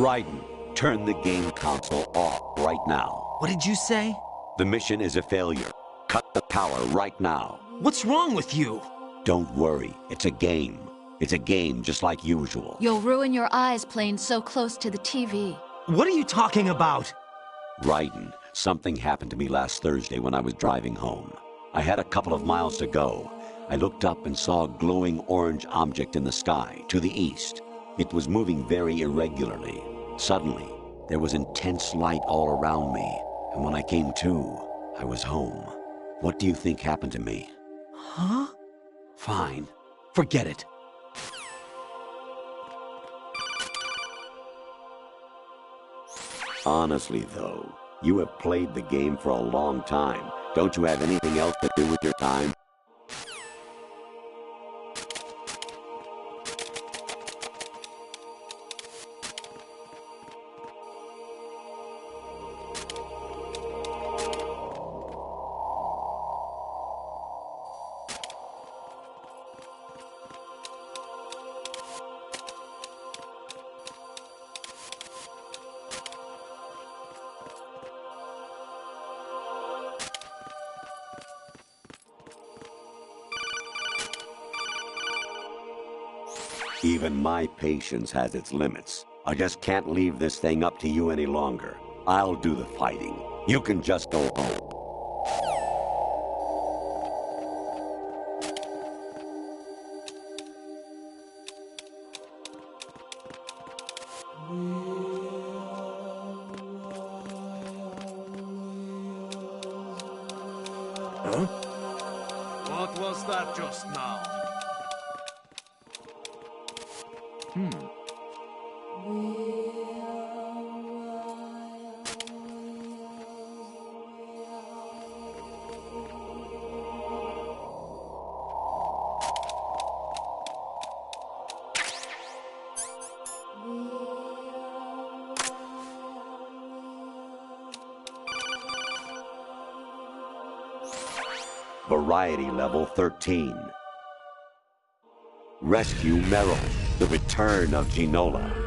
Raiden, turn the game console off right now. What did you say? The mission is a failure. Cut the power right now. What's wrong with you? Don't worry, it's a game. It's a game just like usual. You'll ruin your eyes playing so close to the TV. What are you talking about? Raiden, something happened to me last Thursday when I was driving home. I had a couple of miles to go. I looked up and saw a glowing orange object in the sky, to the east. It was moving very irregularly. Suddenly, there was intense light all around me, and when I came to, I was home. What do you think happened to me? Huh? Fine. Forget it. Honestly, though, you have played the game for a long time. Don't you have anything else to do with your time? Even my patience has its limits. I just can't leave this thing up to you any longer. I'll do the fighting. You can just go home. Huh? What was that just now? Variety level 13. Rescue Meryl, the return of Ginola.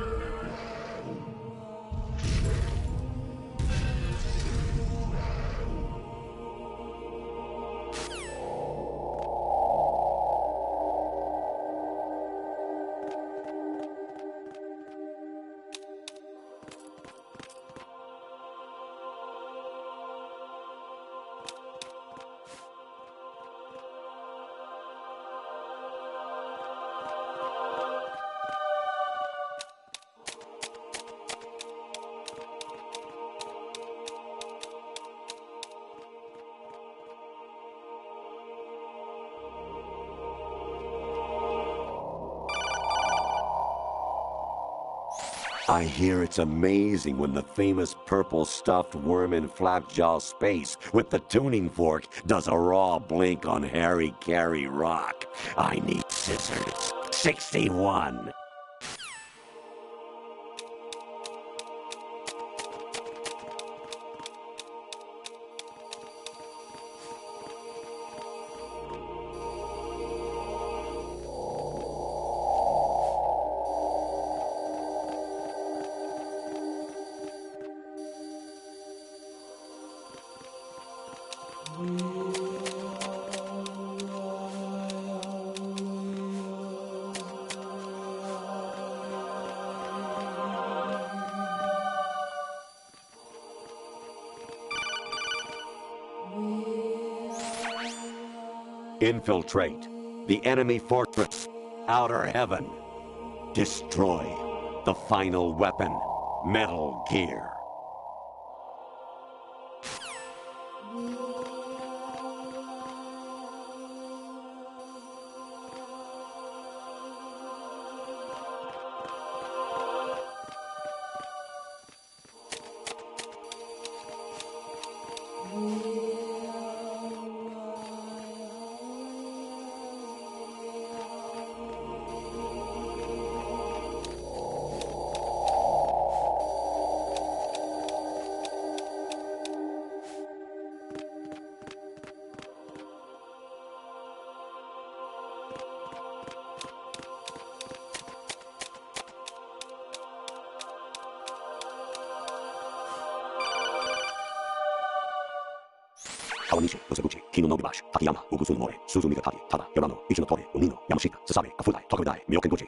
I hear it's amazing when the famous purple stuffed worm in Flapjaw Space with the tuning fork does a raw blink on Harry Carey Rock. I need scissors. 61. Infiltrate the enemy fortress, Outer Heaven. Destroy the final weapon, Metal Gear. Kawanishi, Osaguchi, Kino Nogibashi, Takayama, Ubusu More, Suzu Migataki, Tada, Yorano, Ichinotori, Unino, Yamashita, Sasabe, Kafudai, Tokudai, Miyokenguchi.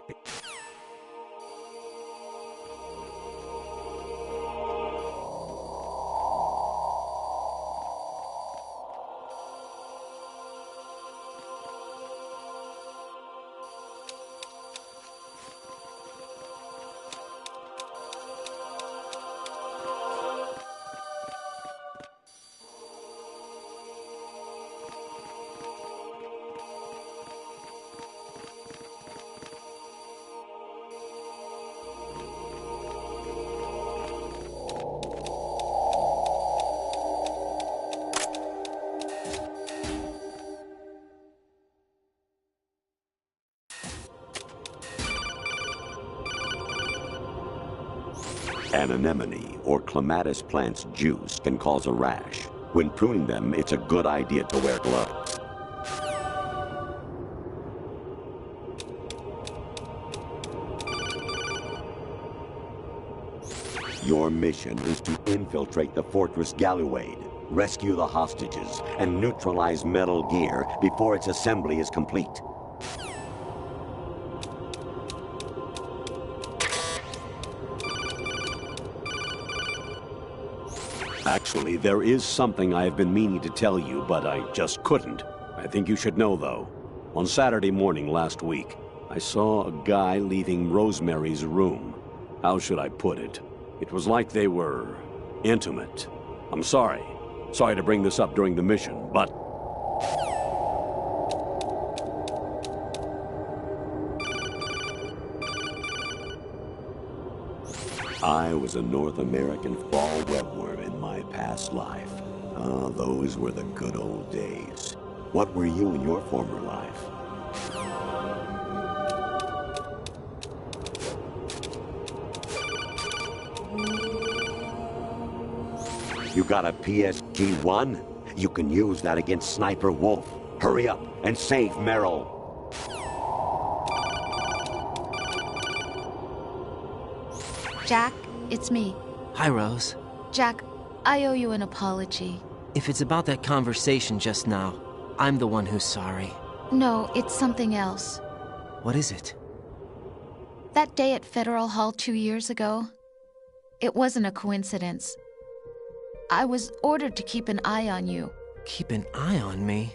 An anemone or clematis plant's juice can cause a rash. When pruning them, it's a good idea to wear gloves. Your mission is to infiltrate the Fortress Galuade, rescue the hostages, and neutralize Metal Gear before its assembly is complete. Actually, there is something I have been meaning to tell you, but I just couldn't. I think you should know, though. On Saturday morning last week, I saw a guy leaving Rosemary's room. How should I put it? It was like they were intimate. I'm sorry. Sorry to bring this up during the mission, but... I was a North American fall webworm in my past life. Ah, those were the good old days. What were you in your former life? You got a PSG-1? You can use that against Sniper Wolf. Hurry up and save Meryl. Jack, it's me. Hi, Rose. Jack, I owe you an apology. If it's about that conversation just now, I'm the one who's sorry. No, it's something else. What is it? That day at Federal Hall 2 years ago, it wasn't a coincidence. I was ordered to keep an eye on you. Keep an eye on me?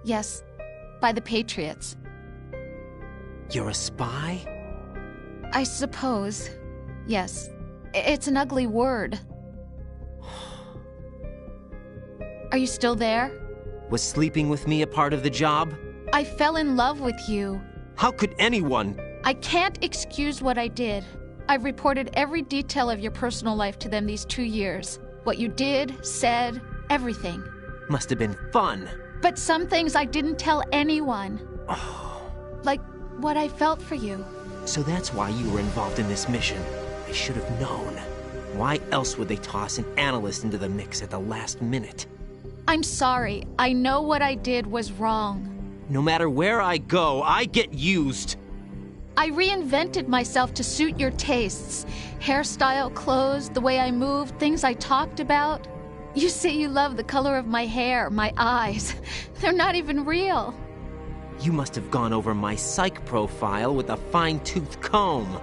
Yes, by the Patriots. You're a spy? I suppose. Yes. It's an ugly word. Are you still there? Was sleeping with me a part of the job? I fell in love with you. How could anyone? I can't excuse what I did. I've reported every detail of your personal life to them these 2 years. What you did, said, everything. Must have been fun. But some things I didn't tell anyone. Like what I felt for you. So that's why you were involved in this mission. I should have known. Why else would they toss an analyst into the mix at the last minute? I'm sorry. I know what I did was wrong. No matter where I go, I get used. I reinvented myself to suit your tastes. Hairstyle, clothes, the way I moved, things I talked about. You say you love the color of my hair, my eyes. They're not even real. You must have gone over my psych profile with a fine-tooth comb.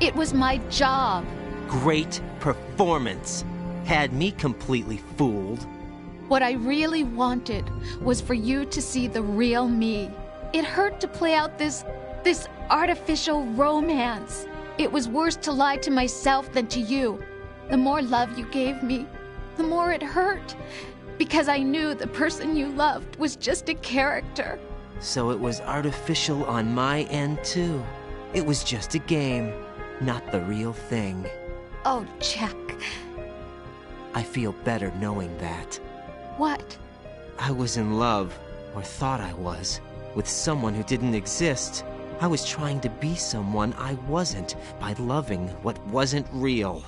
It was my job. Great performance. Had me completely fooled. What I really wanted was for you to see the real me. It hurt to play out this artificial romance. It was worse to lie to myself than to you. The more love you gave me, the more it hurt. Because I knew the person you loved was just a character. So it was artificial on my end, too. It was just a game, not the real thing. Oh, Jack. I feel better knowing that. What? I was in love, or thought I was, with someone who didn't exist. I was trying to be someone I wasn't by loving what wasn't real.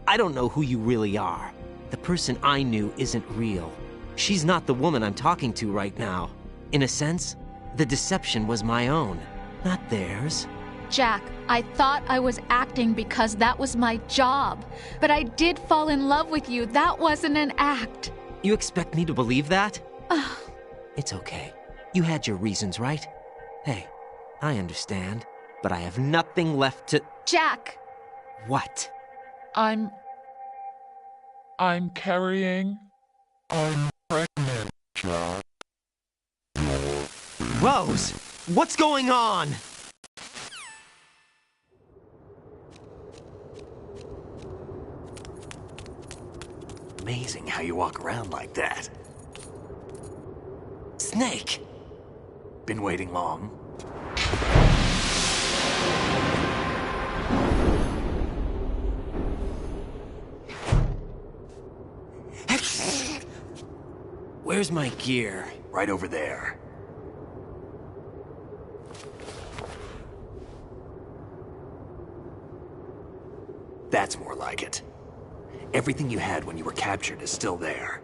I don't know who you really are. The person I knew isn't real. She's not the woman I'm talking to right now. In a sense, the deception was my own, not theirs. Jack, I thought I was acting because that was my job. But I did fall in love with you. That wasn't an act. You expect me to believe that? It's okay. You had your reasons, right? Hey, I understand, but I have nothing left to... Jack! What? I'm carrying... I'm pregnant, Jack. Rose, what's going on? Amazing how you walk around like that. Snake! Been waiting long? Where's my gear? Right over there. That's more like it. Everything you had when you were captured is still there.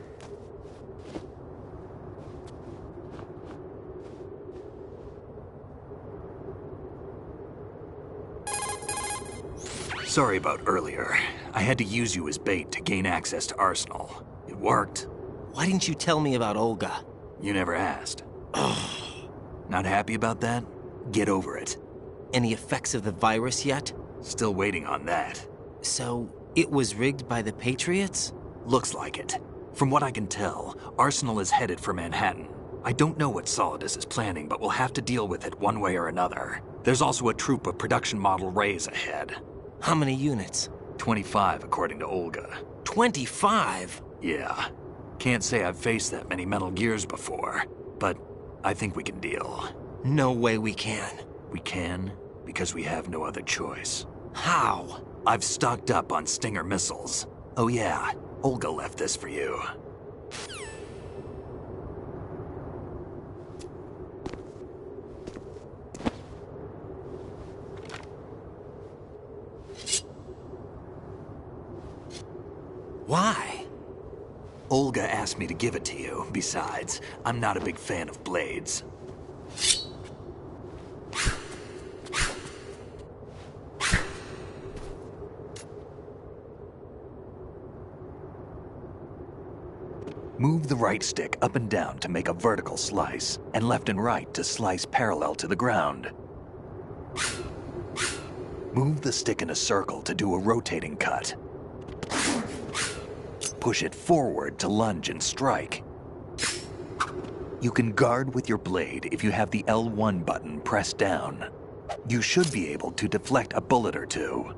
Sorry about earlier. I had to use you as bait to gain access to Arsenal. It worked. Why didn't you tell me about Olga? You never asked. Not happy about that? Get over it. Any effects of the virus yet? Still waiting on that. So, it was rigged by the Patriots? Looks like it. From what I can tell, Arsenal is headed for Manhattan. I don't know what Solidus is planning, but we'll have to deal with it one way or another. There's also a troop of production model Rays ahead. How many units? 25, according to Olga. 25? Yeah. Can't say I've faced that many Metal Gears before, but I think we can deal. No way we can. We can, because we have no other choice. How? I've stocked up on Stinger missiles. Oh yeah, Olga left this for you. Why? Olga asked me to give it to you. Besides, I'm not a big fan of blades. Move the right stick up and down to make a vertical slice, and left and right to slice parallel to the ground. Move the stick in a circle to do a rotating cut. Push it forward to lunge and strike. You can guard with your blade if you have the L1 button pressed down. You should be able to deflect a bullet or two.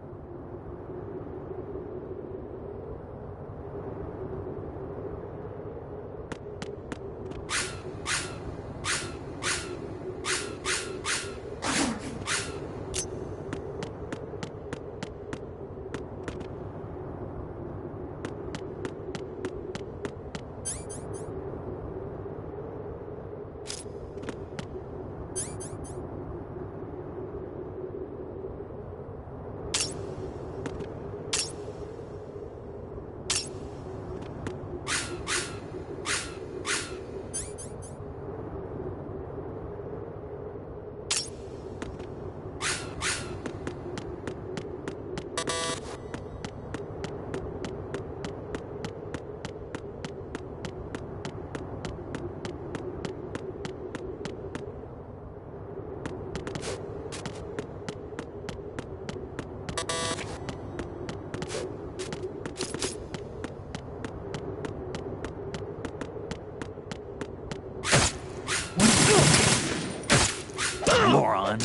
Moron.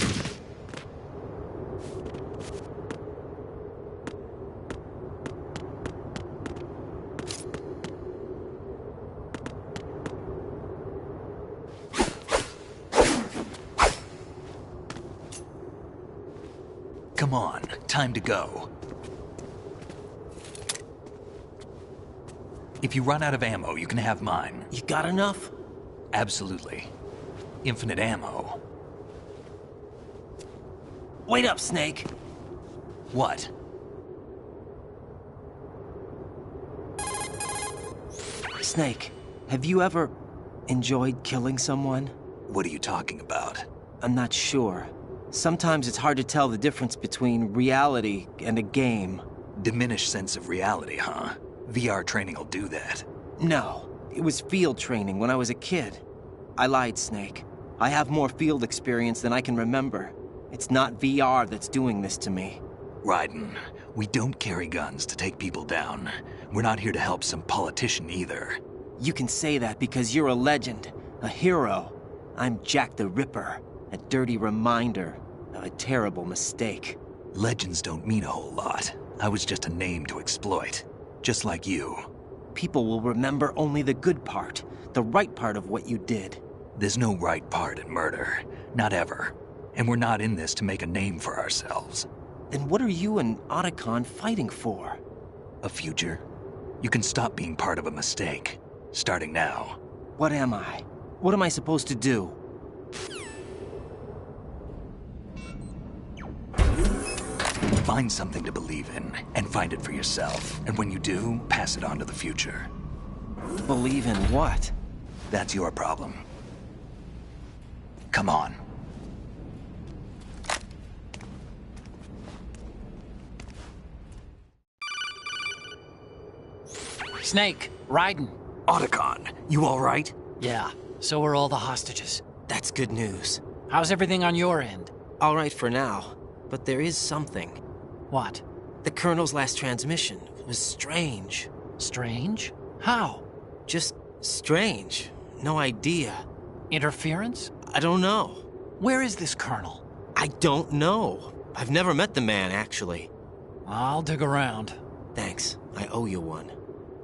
Come on, time to go. If you run out of ammo, you can have mine. You got enough? Absolutely. Infinite ammo. Wait up, Snake. What? Snake, have you ever enjoyed killing someone? What are you talking about? I'm not sure. Sometimes it's hard to tell the difference between reality and a game. Diminished sense of reality, huh? VR training will do that. No, It was field training when I was a kid. I lied, Snake. I have more field experience than I can remember. It's not VR that's doing this to me. Raiden, we don't carry guns to take people down. We're not here to help some politician either. You can say that because you're a legend, a hero. I'm Jack the Ripper, a dirty reminder of a terrible mistake. Legends don't mean a whole lot. I was just a name to exploit, just like you. People will remember only the good part, the right part of what you did. There's no right part in murder, not ever. And we're not in this to make a name for ourselves. Then what are you and Otacon fighting for? A future? You can stop being part of a mistake, starting now. What am I? What am I supposed to do? Find something to believe in, and find it for yourself. And when you do, pass it on to the future. Believe in what? That's your problem. Come on. Snake, Raiden. Otacon, you all right? Yeah, so are all the hostages. That's good news. How's everything on your end? All right for now, but there is something. What? The Colonel's last transmission was strange. Strange? How? Just strange. No idea. Interference? I don't know. Where is this Colonel? I don't know. I've never met the man, actually. I'll dig around. Thanks. I owe you one.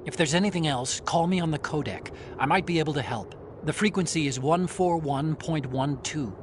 If there's anything else, call me on the codec. I might be able to help. The frequency is 141.12.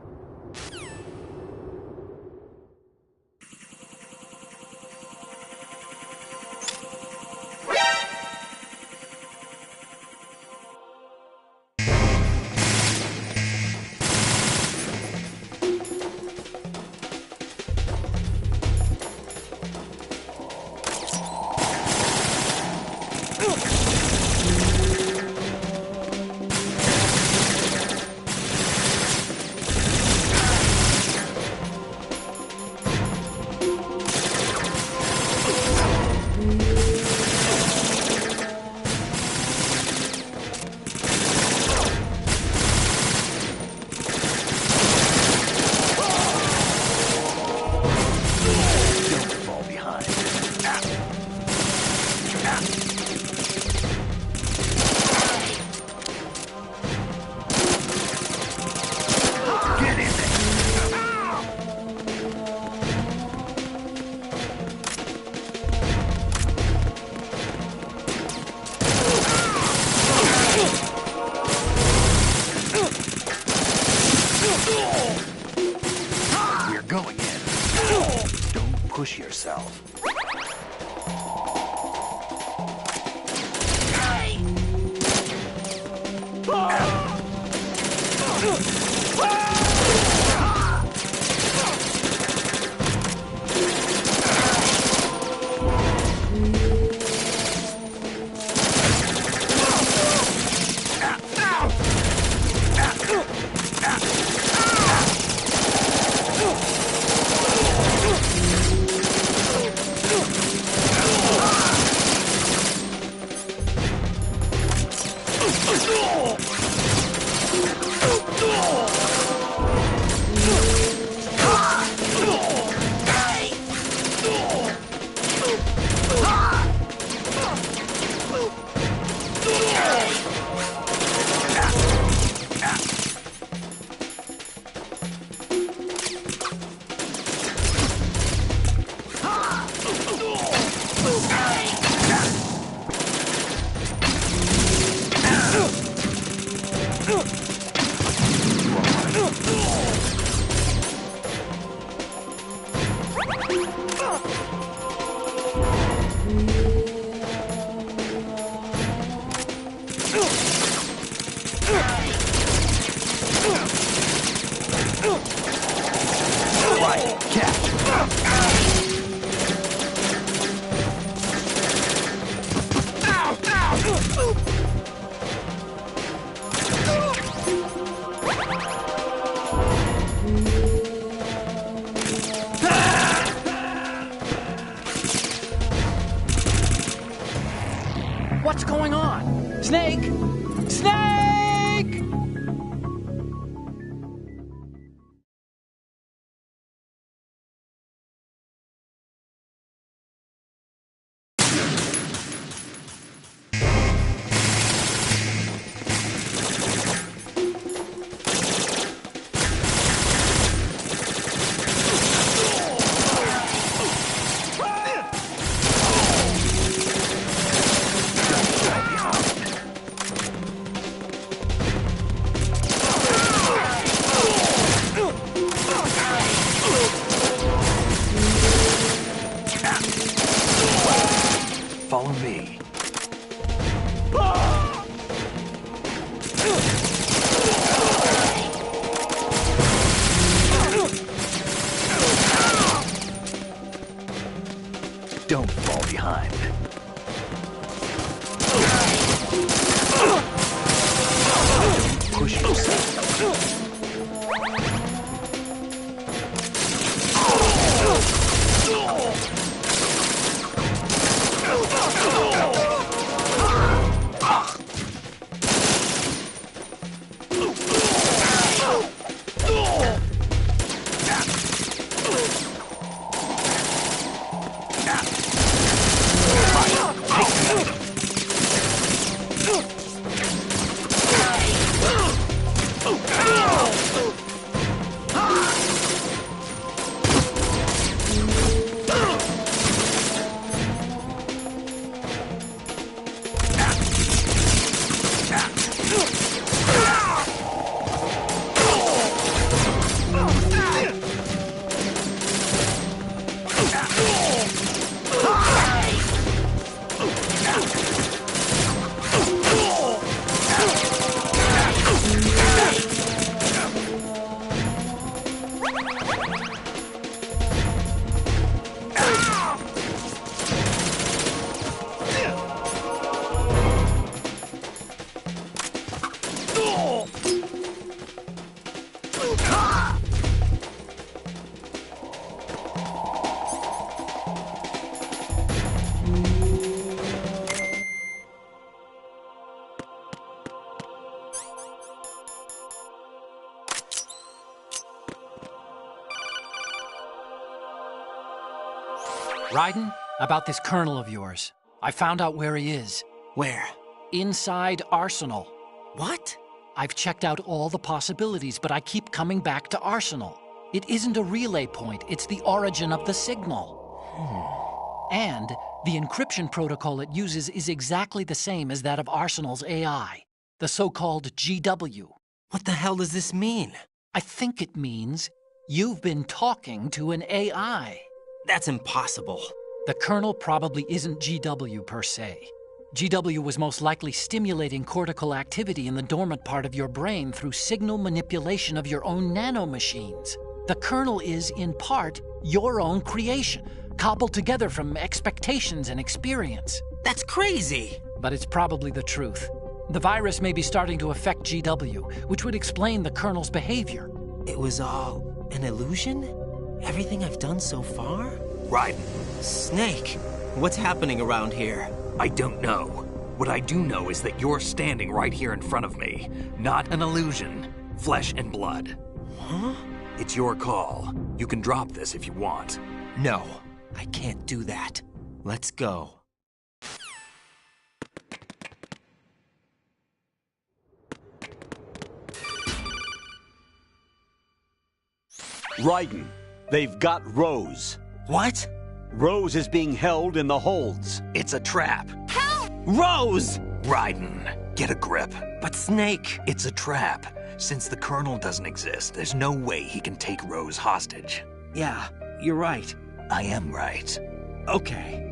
We're going in. Don't push yourself. What's going on? Snake? Snake! Follow me. Don't fall behind. Push yourself. Raiden, about this colonel of yours. I found out where he is. Where? Inside Arsenal. What? I've checked out all the possibilities, but I keep coming back to Arsenal. It isn't a relay point, it's the origin of the signal. And the encryption protocol it uses is exactly the same as that of Arsenal's AI, the so-called GW. What the hell does this mean? I think it means you've been talking to an AI. That's impossible. The Colonel probably isn't GW per se. GW was most likely stimulating cortical activity in the dormant part of your brain through signal manipulation of your own nanomachines. The Colonel is, in part, your own creation, cobbled together from expectations and experience. That's crazy! But it's probably the truth. The virus may be starting to affect GW, which would explain the Colonel's behavior. It was all an illusion? Everything I've done so far? Raiden. Snake, what's happening around here? I don't know. What I do know is that you're standing right here in front of me. Not an illusion. Flesh and blood. Huh? It's your call. You can drop this if you want. No, I can't do that. Let's go. Raiden, they've got Rose. What? Rose is being held in the holds. It's a trap. Rose! Raiden, get a grip. But Snake... It's a trap. Since the Colonel doesn't exist, there's no way he can take Rose hostage. Yeah, you're right. I am right. Okay.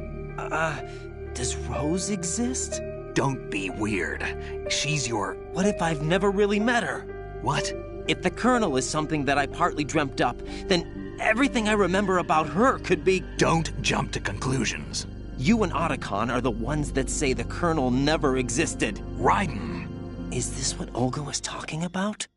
Does Rose exist? Don't be weird. She's your... What if I've never really met her? What? If the Colonel is something that I partly dreamt up, then everything I remember about her could be... Don't jump to conclusions. You and Otacon are the ones that say the Colonel never existed. Raiden! Is this what Olga was talking about?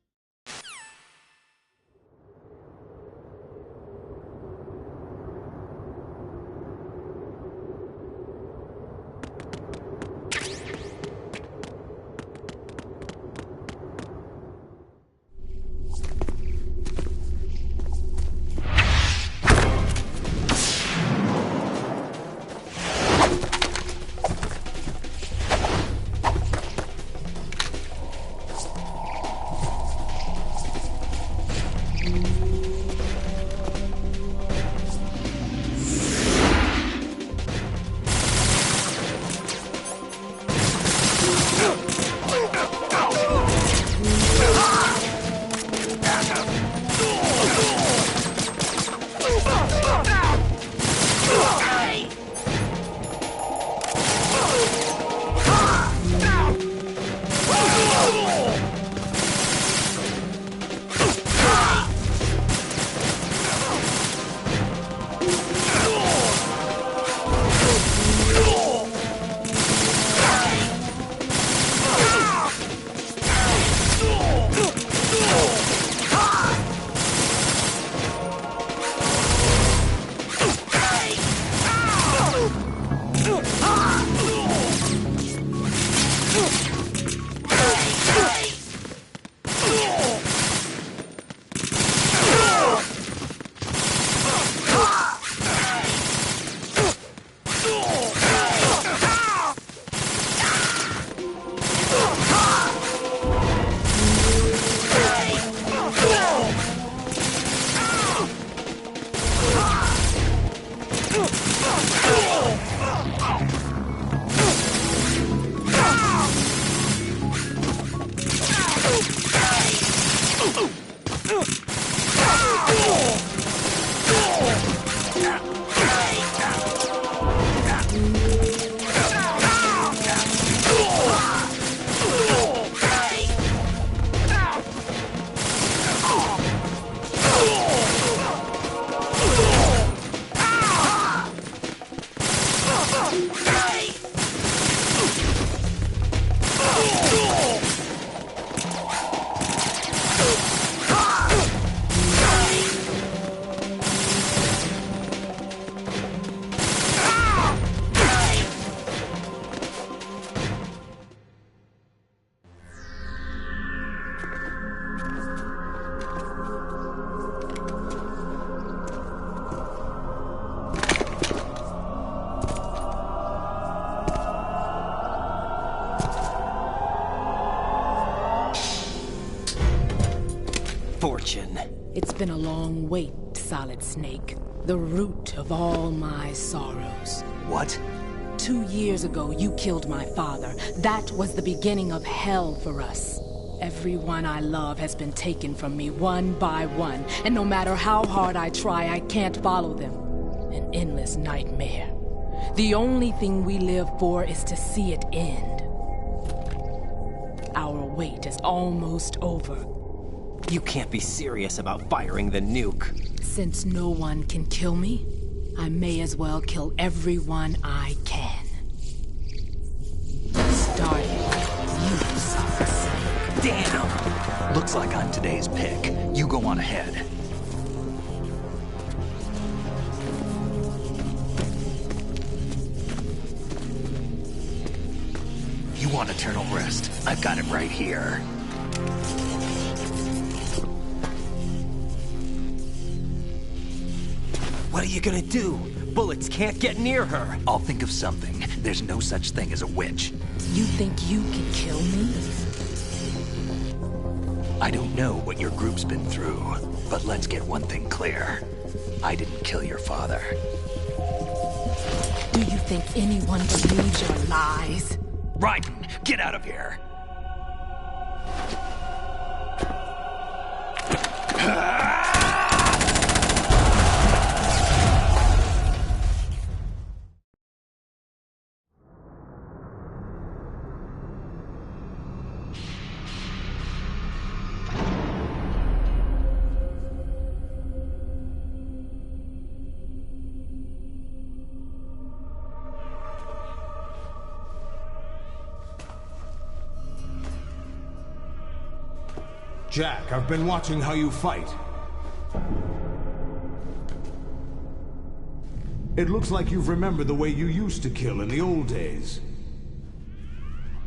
fortune. It's been a long wait, Solid Snake. The root of all my sorrows. What? 2 years ago, you killed my father. That was the beginning of hell for us. Everyone I love has been taken from me one by one, and no matter how hard I try, I can't follow them. An endless nightmare. The only thing we live for is to see it end. Our wait is almost over. You can't be serious about firing the nuke. Since no one can kill me, I may as well kill everyone I can. Starting with you, Solid Snake. Damn! Looks like I'm today's pick. You go on ahead. You want eternal rest? I've got it right here. What are you gonna do? Bullets can't get near her. I'll think of something. There's no such thing as a witch. You think you can kill me? I don't know what your group's been through, but let's get one thing clear. I didn't kill your father. Do you think anyone believes your lies? Raiden, get out of here! Jack, I've been watching how you fight. It looks like you've remembered the way you used to kill in the old days.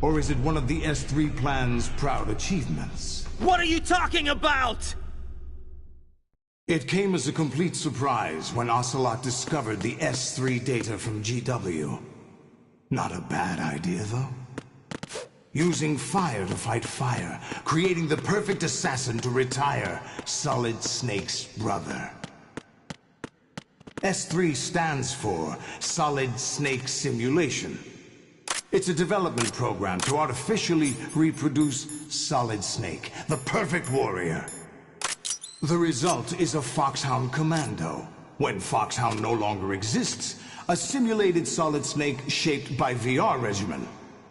Or is it one of the S3 plan's proud achievements? What are you talking about? It came as a complete surprise when Ocelot discovered the S3 data from GW. Not a bad idea, though. Using fire to fight fire, creating the perfect assassin to retire Solid Snake's brother. S3 stands for Solid Snake Simulation. It's a development program to artificially reproduce Solid Snake, the perfect warrior. The result is a Foxhound Commando. When Foxhound no longer exists, a simulated Solid Snake shaped by VR regimen.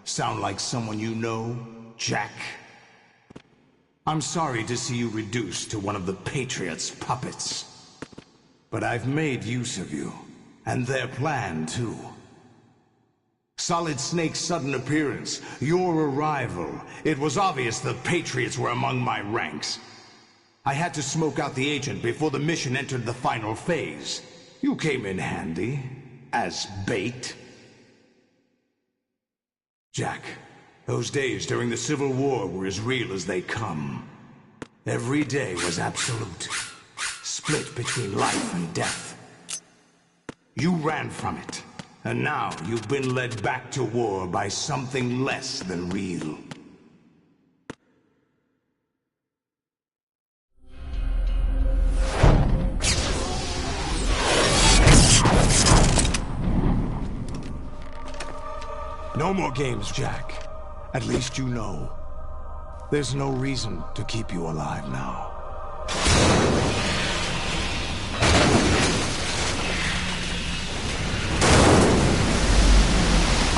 Sound like someone you know, Jack? I'm sorry to see you reduced to one of the Patriots' puppets. But I've made use of you, and their plan too. Solid Snake's sudden appearance, your arrival, it was obvious the Patriots were among my ranks. I had to smoke out the agent before the mission entered the final phase. You came in handy, as bait. Jack, those days during the Civil War were as real as they come. Every day was absolute, split between life and death. You ran from it, and now you've been led back to war by something less than real. No more games, Jack. At least you know. There's no reason to keep you alive now.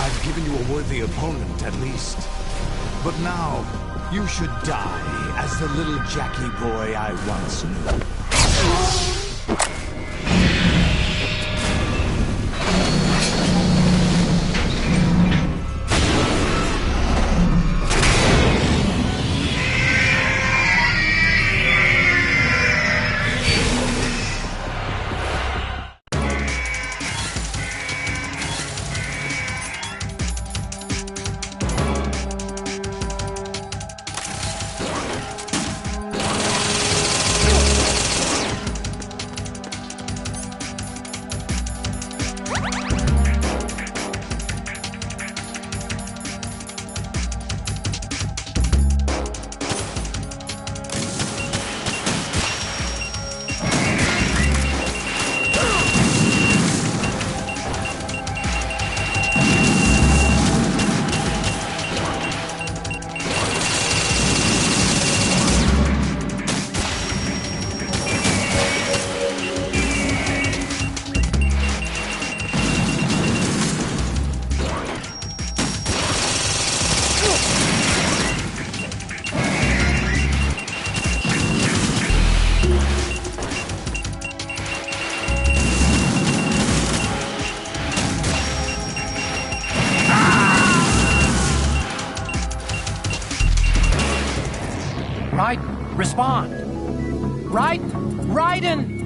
I've given you a worthy opponent, at least. But now, you should die as the little Jackie boy I once knew. Respond. Raiden!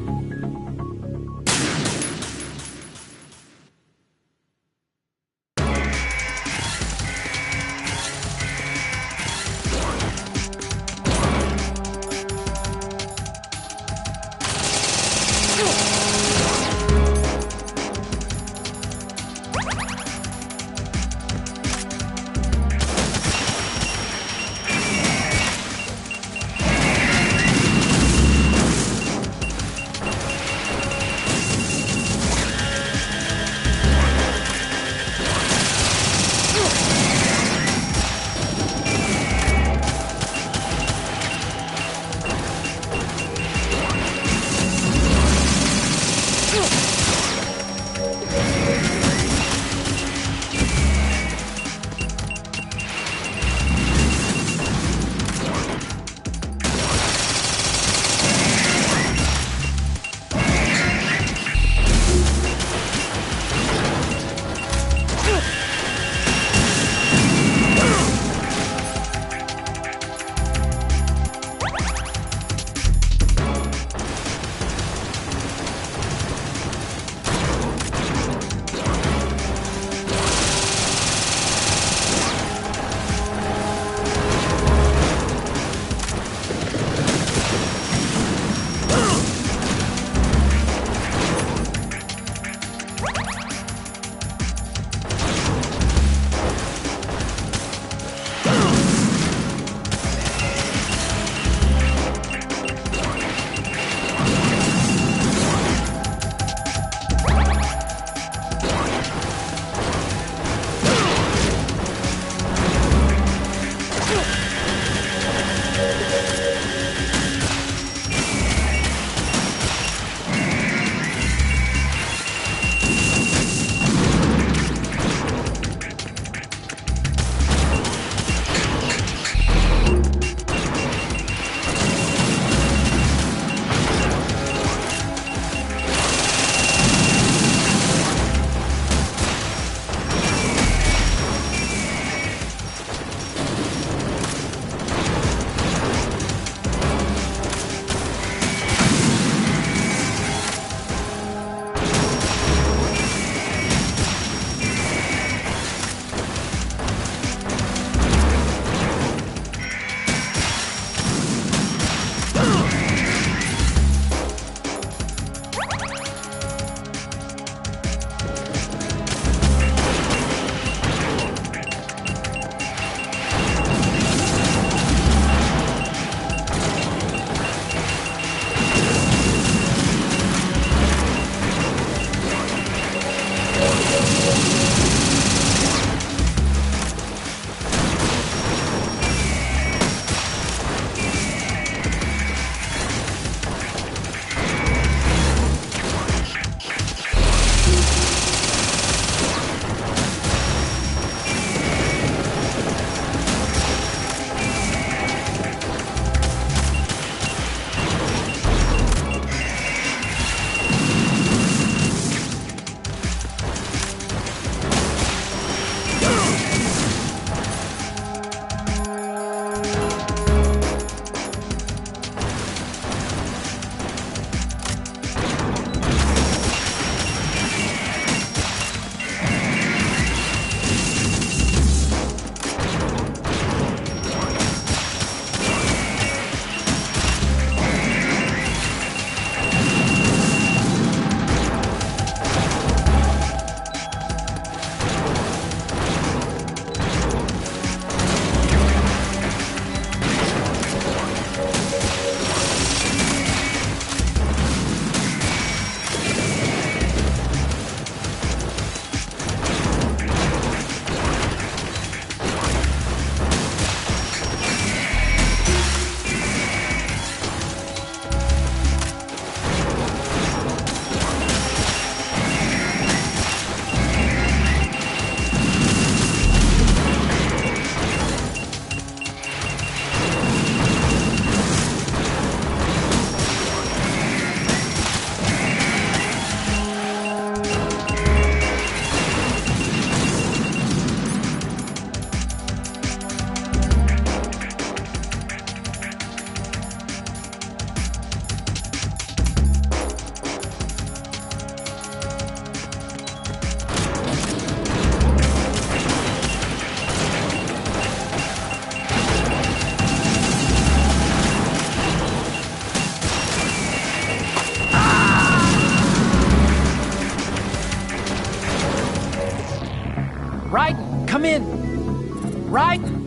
Riding?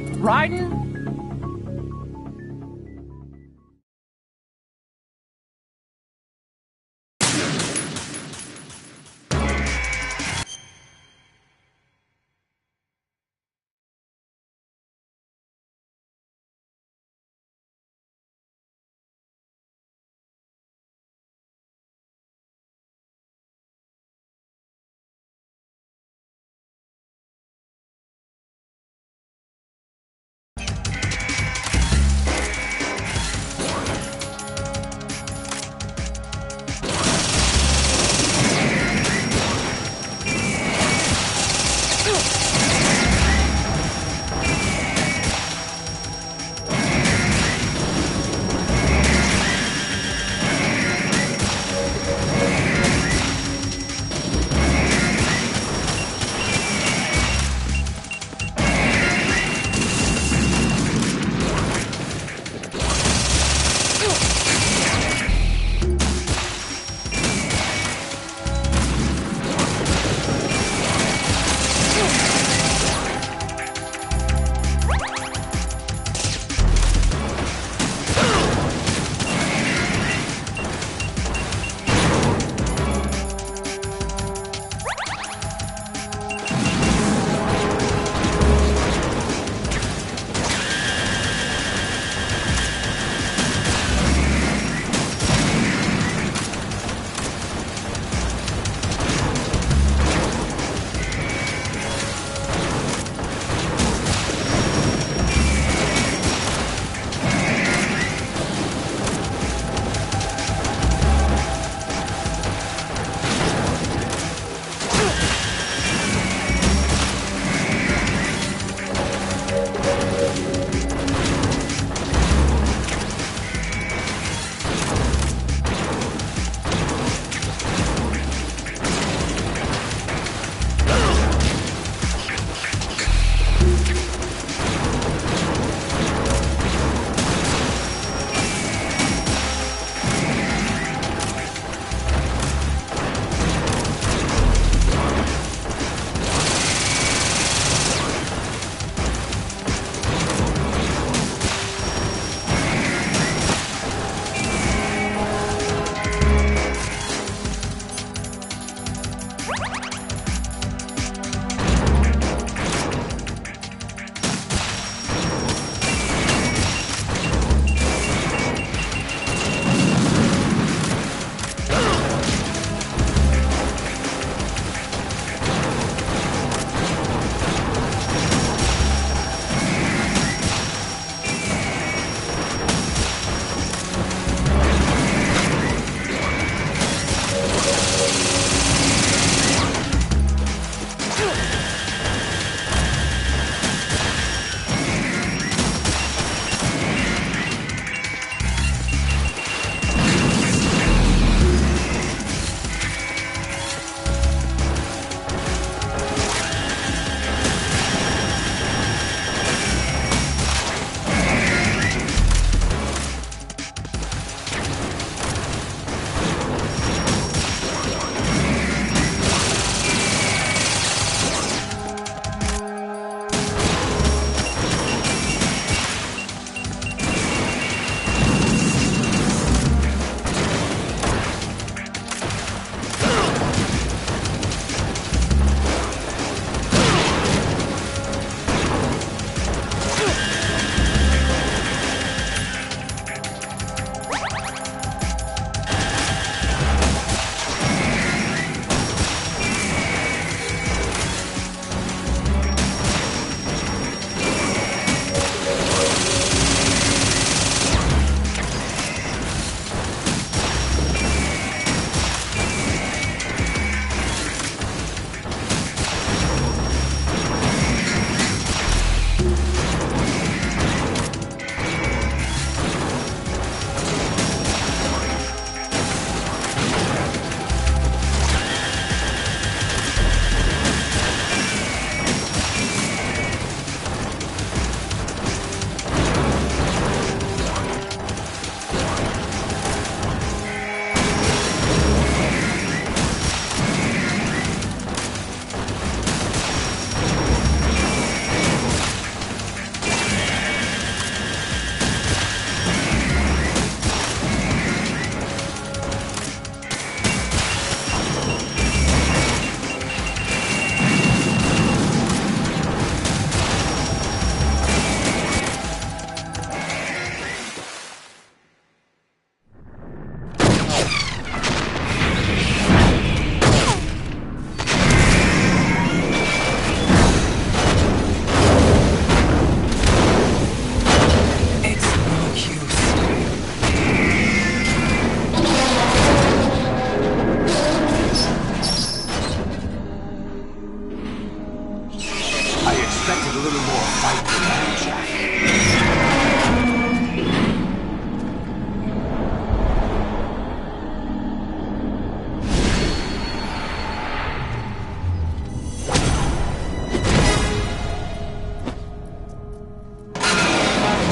fight the man, Jack.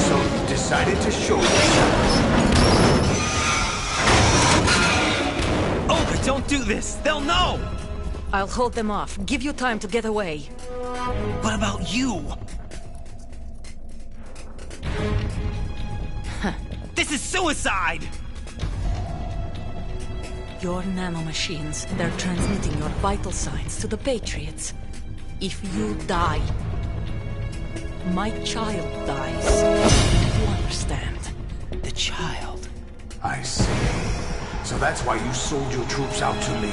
So you decided to show yourself. Olga, don't do this! They'll know! I'll hold them off. Give you time to get away. What about you? This is suicide! Your nanomachines, they're transmitting your vital signs to the Patriots. If you die, my child dies. Do you understand? The child. I see. So that's why you sold your troops out to me.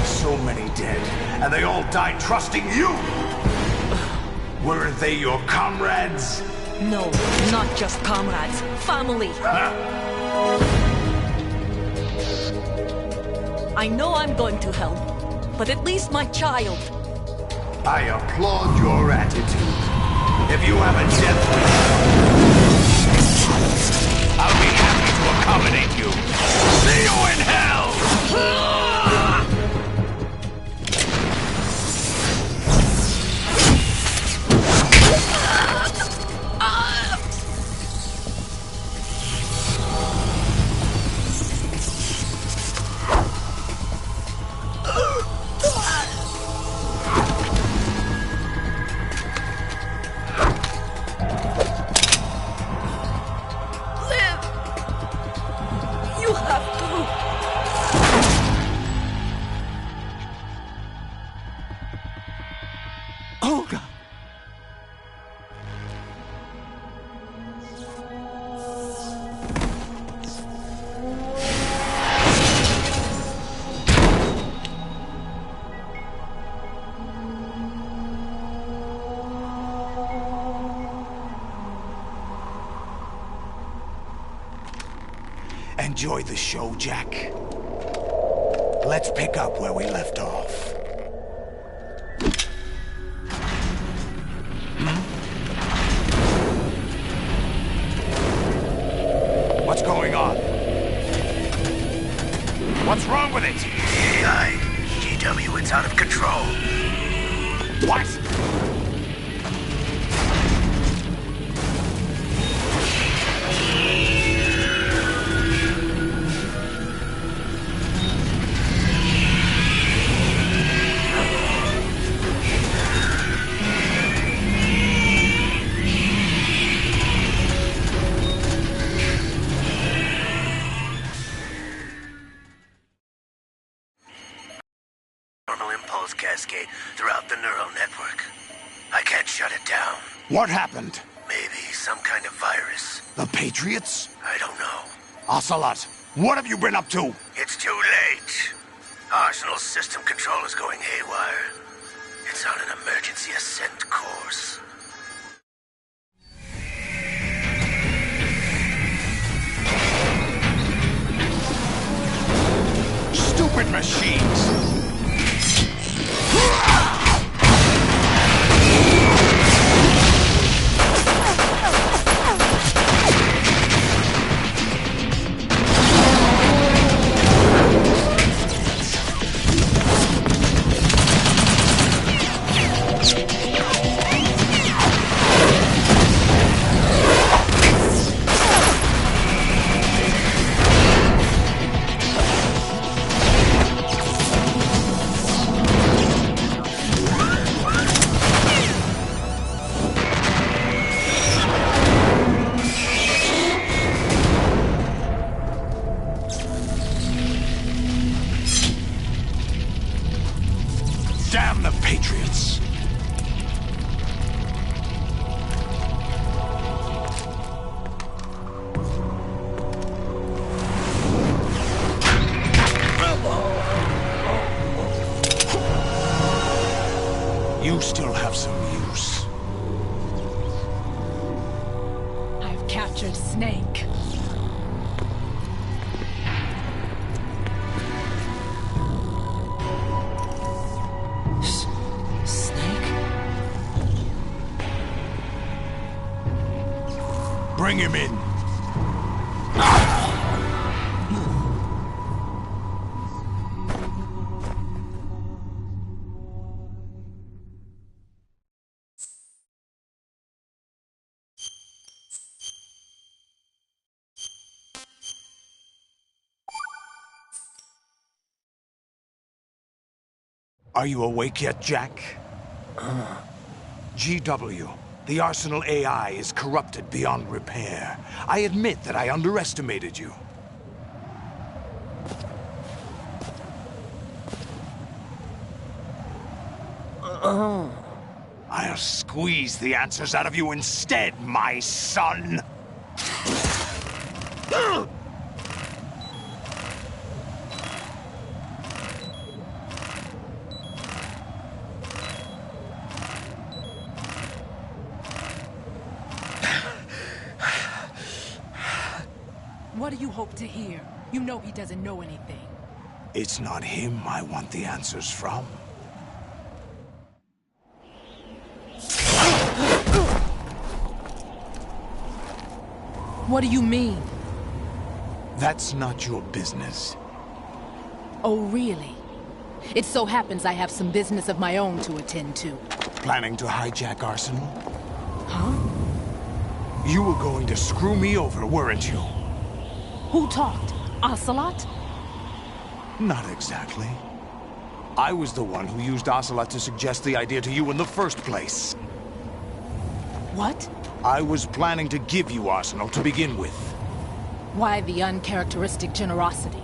So many dead, and they all died trusting you! Weren't they your comrades? No, not just comrades. Family. I know I'm going to hell, but at least my child. I applaud your attitude. If you have a death wish, I'll be happy to accommodate you. See you in hell! Olga! Enjoy the show, Jack. Let's pick up where we left off. What's going on? What's wrong with it? GW, it's out of control. What? Cascade throughout the neural network. I can't shut it down. What happened? Maybe some kind of virus. The Patriots? I don't know. Ocelot, what have you been up to? It's too late. Arsenal's system control is going haywire. It's on an emergency ascent course. Stupid machines! Damn the Patriots! You still have some use. I've captured Snake. Bring him in. Are you awake yet, Jack? GW, the Arsenal AI is corrupted beyond repair. I admit that I underestimated you. I'll squeeze the answers out of you instead, my son! What do you hope to hear? You know he doesn't know anything. It's not him I want the answers from. What do you mean? That's not your business. Oh, really? It so happens I have some business of my own to attend to. Planning to hijack Arsenal? Huh? You were going to screw me over, weren't you? Who talked? Ocelot? Not exactly. I was the one who used Ocelot to suggest the idea to you in the first place. What? I was planning to give you Arsenal to begin with. Why the uncharacteristic generosity?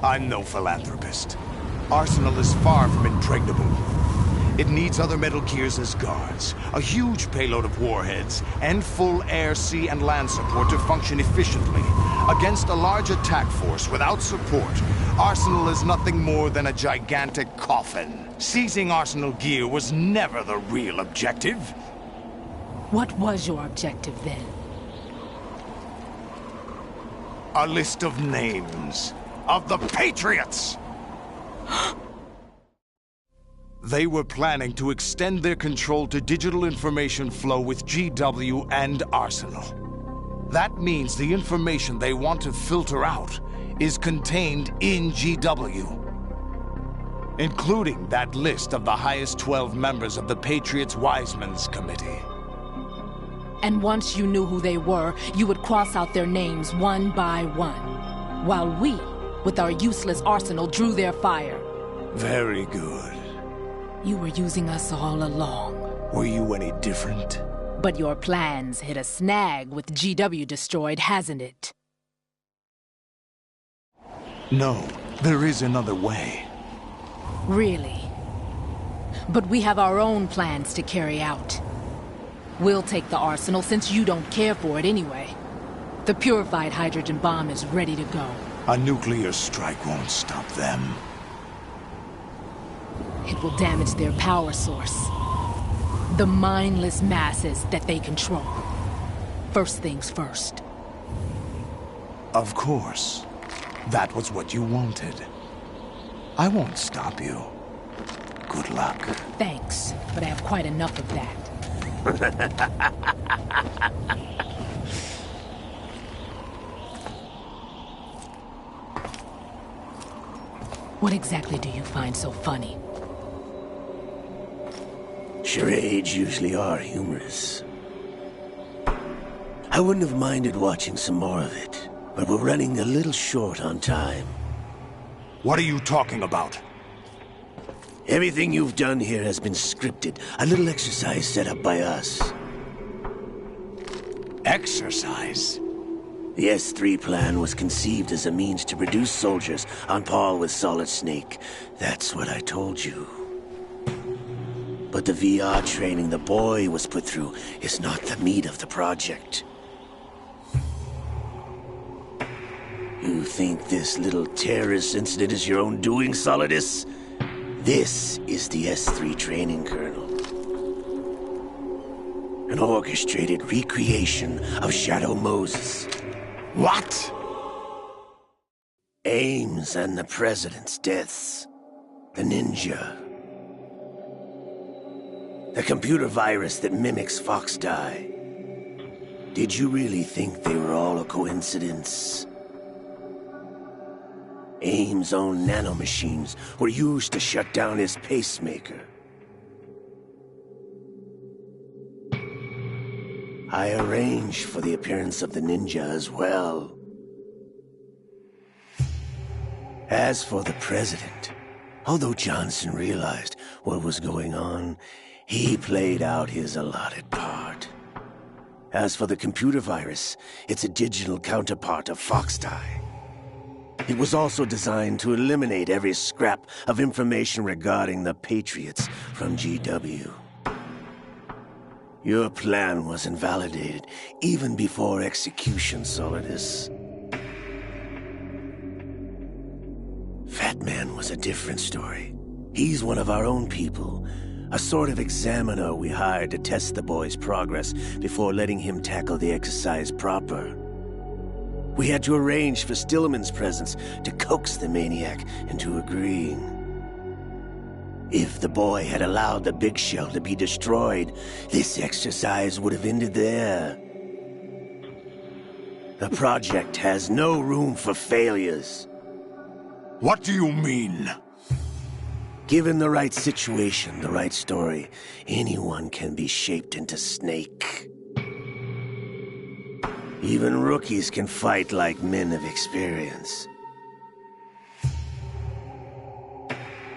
I'm no philanthropist. Arsenal is far from impregnable. It needs other Metal Gears as guards, a huge payload of warheads, and full air, sea, and land support to function efficiently. Against a large attack force without support, Arsenal is nothing more than a gigantic coffin. Seizing Arsenal gear was never the real objective. What was your objective then? A list of names of the Patriots! They were planning to extend their control to digital information flow with GW and Arsenal. That means the information they want to filter out is contained in GW, including that list of the highest 12 members of the Patriots Wiseman's Committee. And once you knew who they were, you would cross out their names one by one, while we, with our useless arsenal, drew their fire. Very good. You were using us all along. Were you any different? But your plans hit a snag with GW destroyed, hasn't it? No, there is another way. Really? But we have our own plans to carry out. We'll take the arsenal since you don't care for it anyway. The purified hydrogen bomb is ready to go. A nuclear strike won't stop them. It will damage their power source. The mindless masses that they control. First things first. Of course. That was what you wanted. I won't stop you. Good luck. Thanks, but I have quite enough of that. What exactly do you find so funny? Charades usually are humorous. I wouldn't have minded watching some more of it, but we're running a little short on time. What are you talking about? Everything you've done here has been scripted. A little exercise set up by us. Exercise? The S3 plan was conceived as a means to produce soldiers on par with Solid Snake. That's what I told you. But the VR training the boy was put through is not the meat of the project. You think this little terrorist incident is your own doing, Solidus? This is the S3 training kernel. An orchestrated recreation of Shadow Moses. What? Ames and the President's deaths. The ninja. The computer virus that mimics Fox Die. Did you really think they were all a coincidence? AIM's own nanomachines were used to shut down his pacemaker. I arranged for the appearance of the ninja as well. As for the president, although Johnson realized what was going on, he played out his allotted part. As for the computer virus, it's a digital counterpart of Foxdie. It was also designed to eliminate every scrap of information regarding the Patriots from GW. Your plan was invalidated even before execution, Solidus. Fat Man was a different story. He's one of our own people, a sort of examiner we hired to test the boy's progress before letting him tackle the exercise proper. We had to arrange for Stillman's presence to coax the maniac into agreeing. If the boy had allowed the big shell to be destroyed, this exercise would have ended there. The project has no room for failures. What do you mean? Given the right situation, the right story, anyone can be shaped into Snake. Even rookies can fight like men of experience.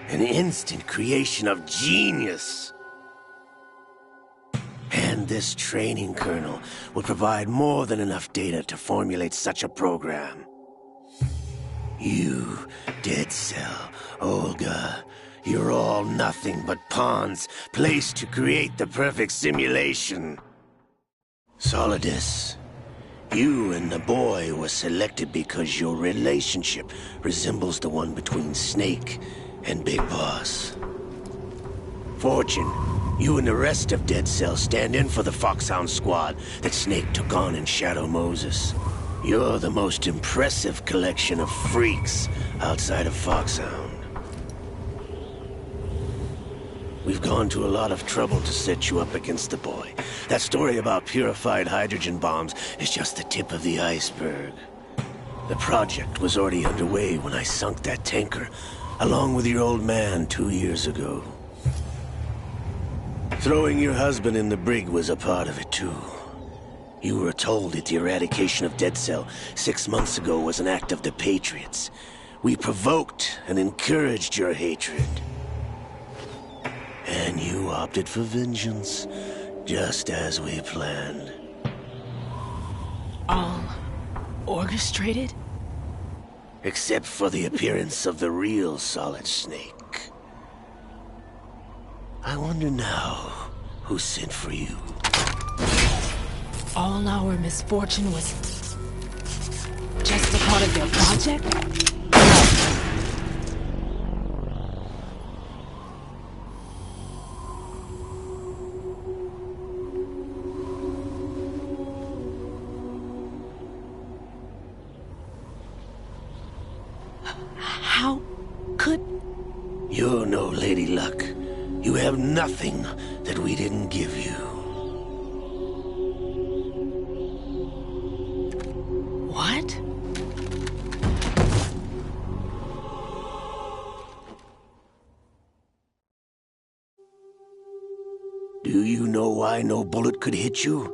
An instant creation of genius. And this training kernel will provide more than enough data to formulate such a program. You, Dead Cell, Olga, you're all nothing but pawns placed to create the perfect simulation. Solidus, you and the boy were selected because your relationship resembles the one between Snake and Big Boss. Fortune, you and the rest of Dead Cell stand in for the Foxhound squad that Snake took on in Shadow Moses. You're the most impressive collection of freaks outside of Foxhound. We've gone to a lot of trouble to set you up against the boy. That story about purified hydrogen bombs is just the tip of the iceberg. The project was already underway when I sunk that tanker, along with your old man 2 years ago. Throwing your husband in the brig was a part of it too. You were told that the eradication of Dead Cell 6 months ago was an act of the Patriots. We provoked and encouraged your hatred. And you opted for vengeance, just as we planned. All orchestrated? Except for the appearance of the real Solid Snake. I wonder now who sent for you. All our misfortune was just a part of their project? How could... You're no Lady Luck. You have nothing that we didn't give you. What? Do you know why no bullet could hit you?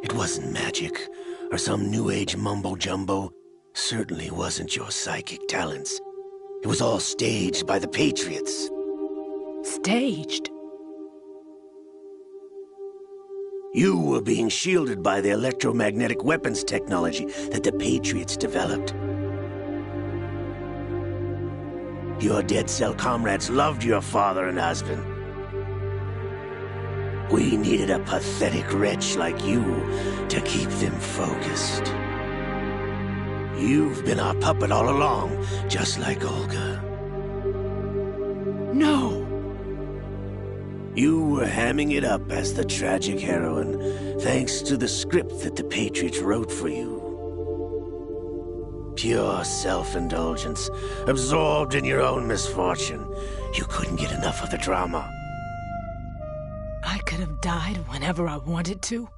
It wasn't magic, or some new age mumbo-jumbo. Certainly wasn't your psychic talents. It was all staged by the Patriots. Staged? You were being shielded by the electromagnetic weapons technology that the Patriots developed. Your Dead Cell comrades loved your father and husband. We needed a pathetic wretch like you to keep them focused. You've been our puppet all along, just like Olga. No! You were hamming it up as the tragic heroine, thanks to the script that the Patriots wrote for you. Pure self-indulgence, absorbed in your own misfortune. You couldn't get enough of the drama. I could have died whenever I wanted to.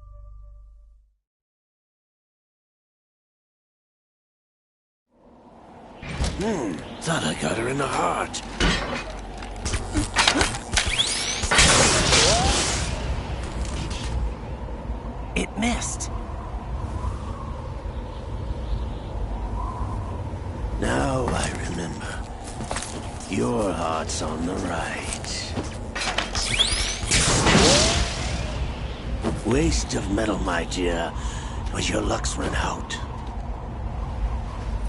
Thought I got her in the heart. It missed. Now I remember. Your heart's on the right. Waste of metal, my dear, but your luck's run out.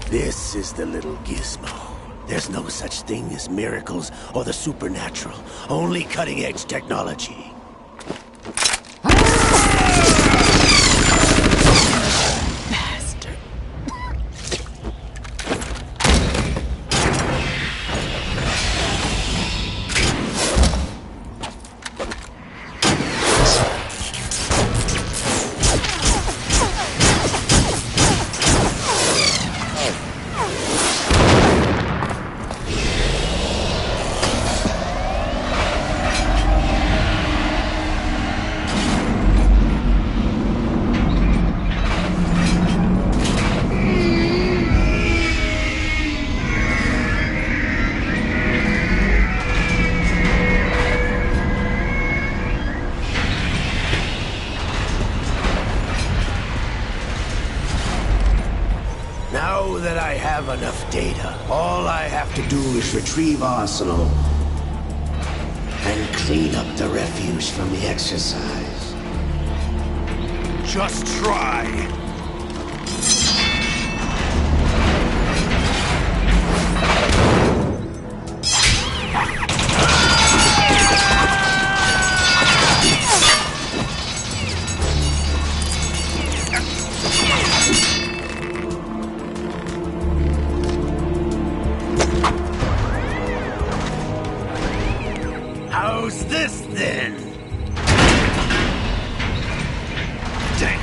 This is the little gizmo. There's no such thing as miracles or the supernatural. Only cutting-edge technology. Bastard. Now that I have enough data, all I have to do is retrieve Arsenal and clean up the refuse from the exercise. Just try. How's this then? Damn.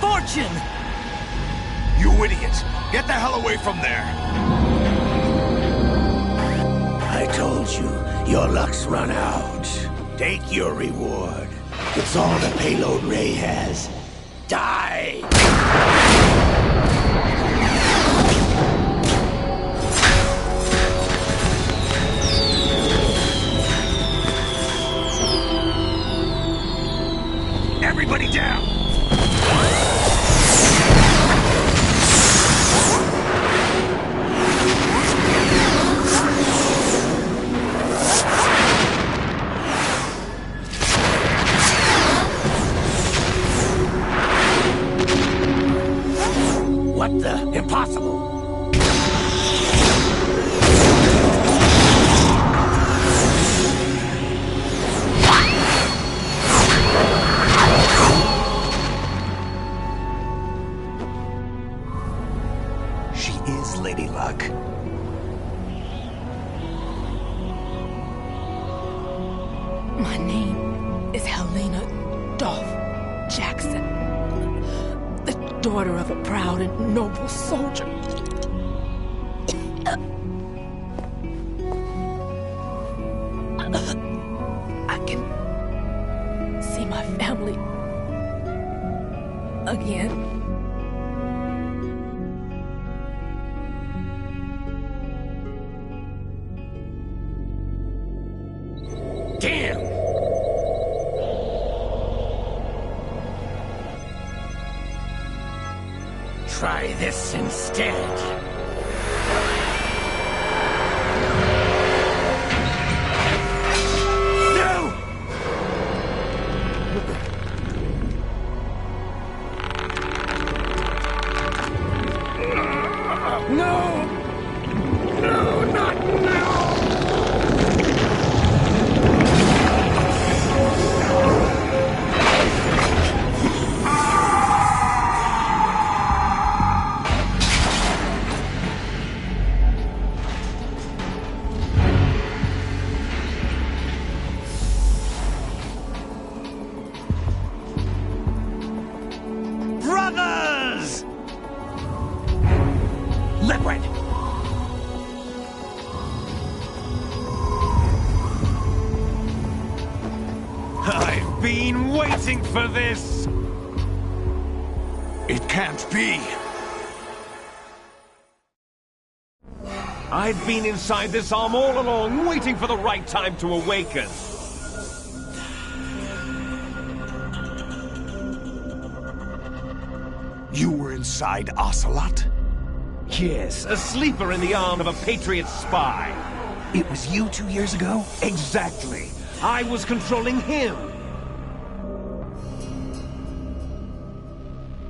Fortune! You idiot! Get the hell away from there! I told you, your luck's run out. Take your reward. It's all the payload Ray has. Die! Everybody down! What the? Impossible! She is Lady Luck. My name is Helena Dolph Jackson, the daughter of a proud and noble soldier. I can see my family again. Damn! Try this instead. No! No! No, not now! waiting for this! It can't be! I've been inside this arm all along, waiting for the right time to awaken. You were inside Ocelot? Yes, a sleeper in the arm of a Patriot spy. It was you 2 years ago? Exactly. I was controlling him.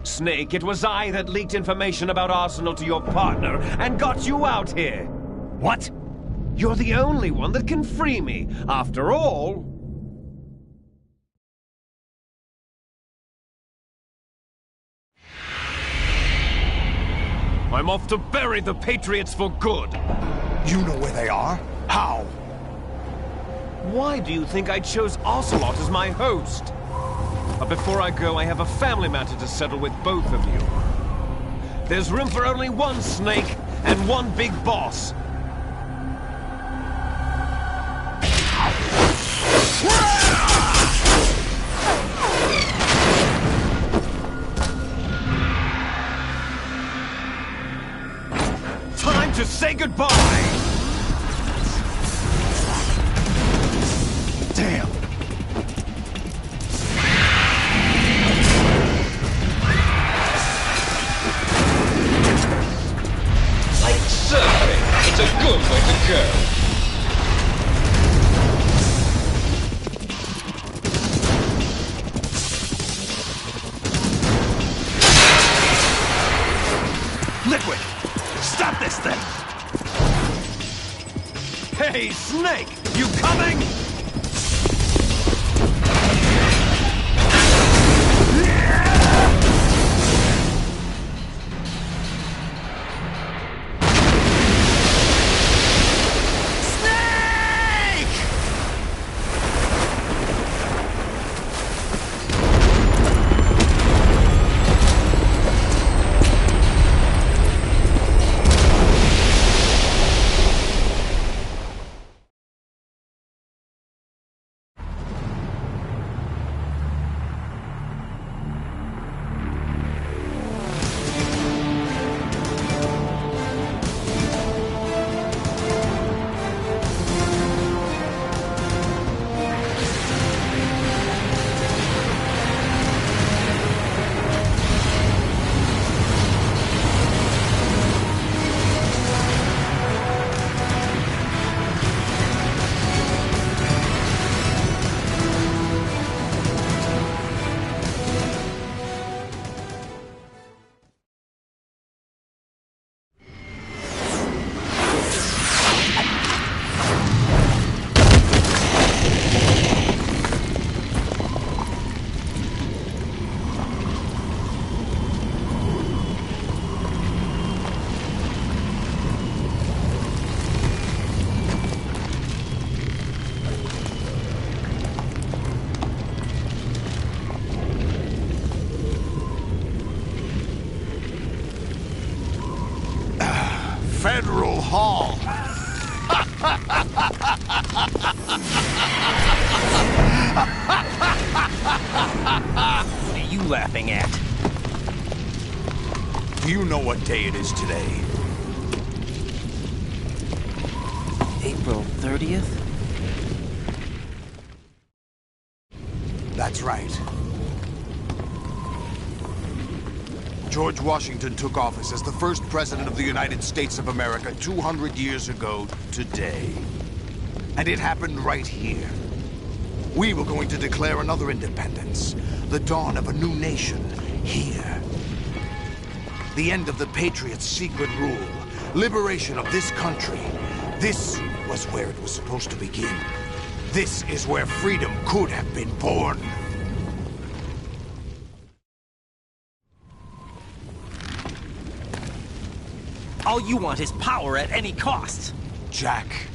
Snake, it was I that leaked information about Arsenal to your partner and got you out here. What? You're the only one that can free me. After all... I'm off to bury the Patriots for good. You know where they are? How? Why do you think I chose Ocelot as my host? But before I go, I have a family matter to settle with both of you. There's room for only one Snake and one big boss. Time to say goodbye! Damn! Like surfing, it's a good way to go. Liquid! Stop this thing! Hey, Snake! You coming? Federal Hall. What are you laughing at? Do you know what day it is today? April 30th? That's right. George Washington took office as the first president of the United States of America 200 years ago today. And it happened right here. We were going to declare another independence, the dawn of a new nation, here. The end of the Patriots' secret rule, liberation of this country. This was where it was supposed to begin. This is where freedom could have been born. All you want is power at any cost. Jack,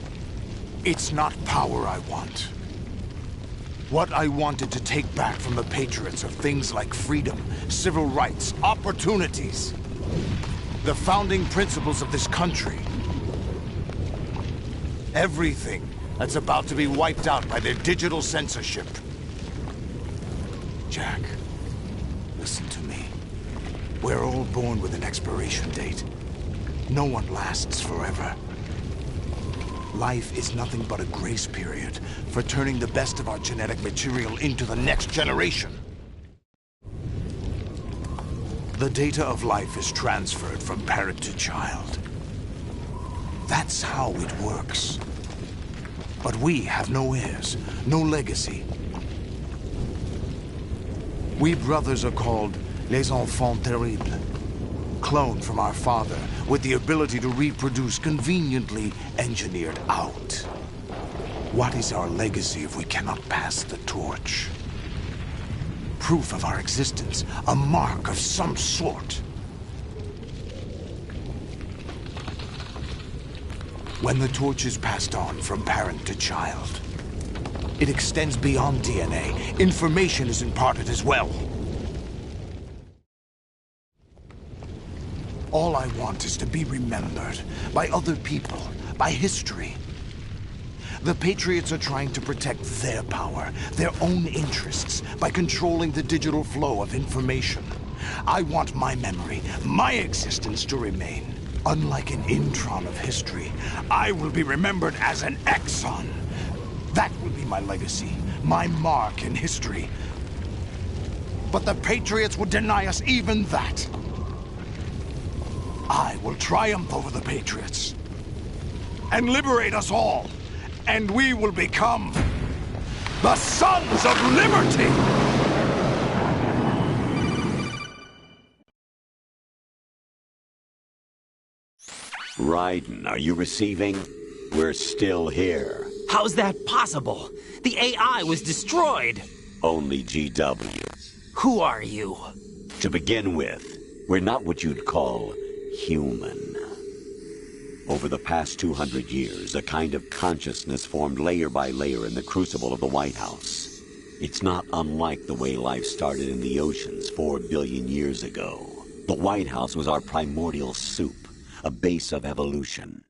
it's not power I want. What I wanted to take back from the Patriots are things like freedom, civil rights, opportunities. The founding principles of this country. Everything that's about to be wiped out by their digital censorship. Jack, listen to me. We're all born with an expiration date. No one lasts forever. Life is nothing but a grace period for turning the best of our genetic material into the next generation. The data of life is transferred from parent to child. That's how it works. But we have no heirs, no legacy. We brothers are called les enfants terribles, cloned from our father with the ability to reproduce conveniently engineered out. What is our legacy if we cannot pass the torch? Proof of our existence, a mark of some sort. When the torch is passed on from parent to child, it extends beyond DNA. Information is imparted as well. All I want is to be remembered by other people, by history. The Patriots are trying to protect their power, their own interests, by controlling the digital flow of information. I want my memory, my existence to remain. Unlike an intron of history, I will be remembered as an exon. That will be my legacy, my mark in history. But the Patriots would deny us even that. I will triumph over the Patriots and liberate us all. And we will become the Sons of Liberty! Raiden, are you receiving? We're still here. How's that possible? The AI was destroyed. Only GW. Who are you? To begin with, we're not what you'd call human. Over the past 200 years, a kind of consciousness formed layer by layer in the crucible of the White House. It's not unlike the way life started in the oceans 4 billion years ago. The White House was our primordial soup, a base of evolution.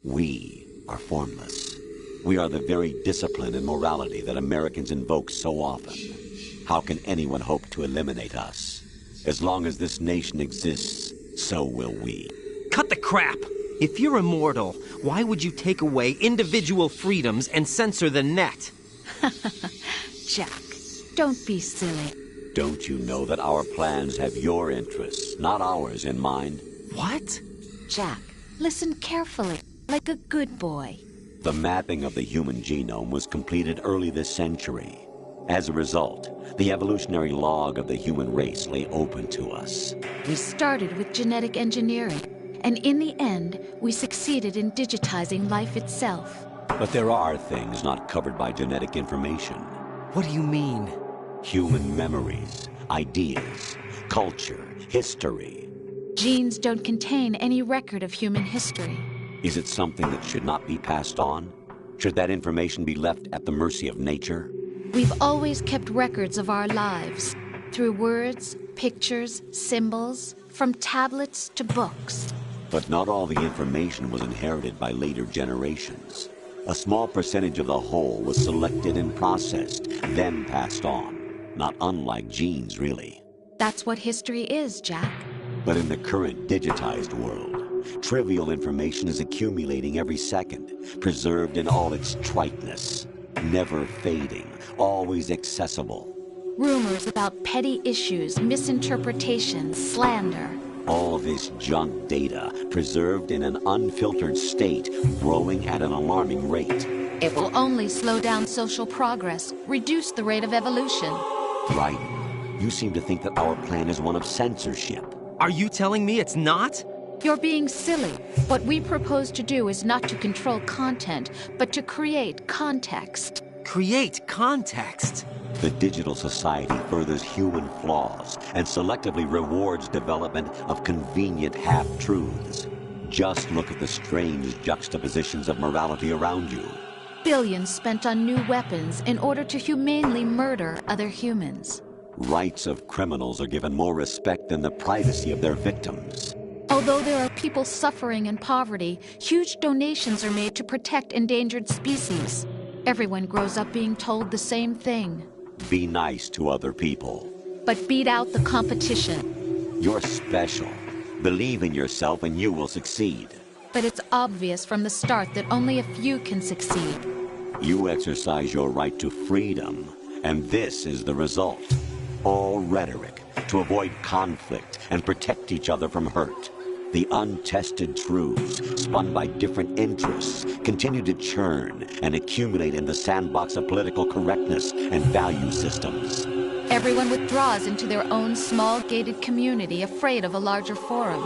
We are formless. We are the very discipline and morality that Americans invoke so often. How can anyone hope to eliminate us? As long as this nation exists, so will we. Cut the crap! If you're immortal, why would you take away individual freedoms and censor the net? Jack, don't be silly. Don't you know that our plans have your interests, not ours, in mind? What? Jack, listen carefully, like a good boy. The mapping of the human genome was completed early this century. As a result, the evolutionary log of the human race lay open to us. We started with genetic engineering, and in the end, we succeeded in digitizing life itself. But there are things not covered by genetic information. What do you mean? Human memories, ideas, culture, history. Genes don't contain any record of human history. Is it something that should not be passed on? Should that information be left at the mercy of nature? We've always kept records of our lives, through words, pictures, symbols, from tablets to books. But not all the information was inherited by later generations. A small percentage of the whole was selected and processed, then passed on. Not unlike genes, really. That's what history is, Jack. But in the current digitized world, trivial information is accumulating every second, preserved in all its triteness, never fading, always accessible. Rumors about petty issues, misinterpretations, slander. All this junk data, preserved in an unfiltered state, growing at an alarming rate. It will only slow down social progress, reduce the rate of evolution. Right. You seem to think that our plan is one of censorship. Are you telling me it's not? You're being silly. What we propose to do is not to control content, but to create context. Create context? The digital society furthers human flaws and selectively rewards development of convenient half-truths. Just look at the strange juxtapositions of morality around you. Billions spent on new weapons in order to humanely murder other humans. Rights of criminals are given more respect than the privacy of their victims. Although there are people suffering in poverty, huge donations are made to protect endangered species. Everyone grows up being told the same thing. Be nice to other people. But beat out the competition. You're special. Believe in yourself and you will succeed. But it's obvious from the start that only a few can succeed. You exercise your right to freedom, and this is the result. All rhetoric to avoid conflict and protect each other from hurt. The untested truths, spun by different interests, continue to churn and accumulate in the sandbox of political correctness and value systems. Everyone withdraws into their own small gated community, afraid of a larger forum.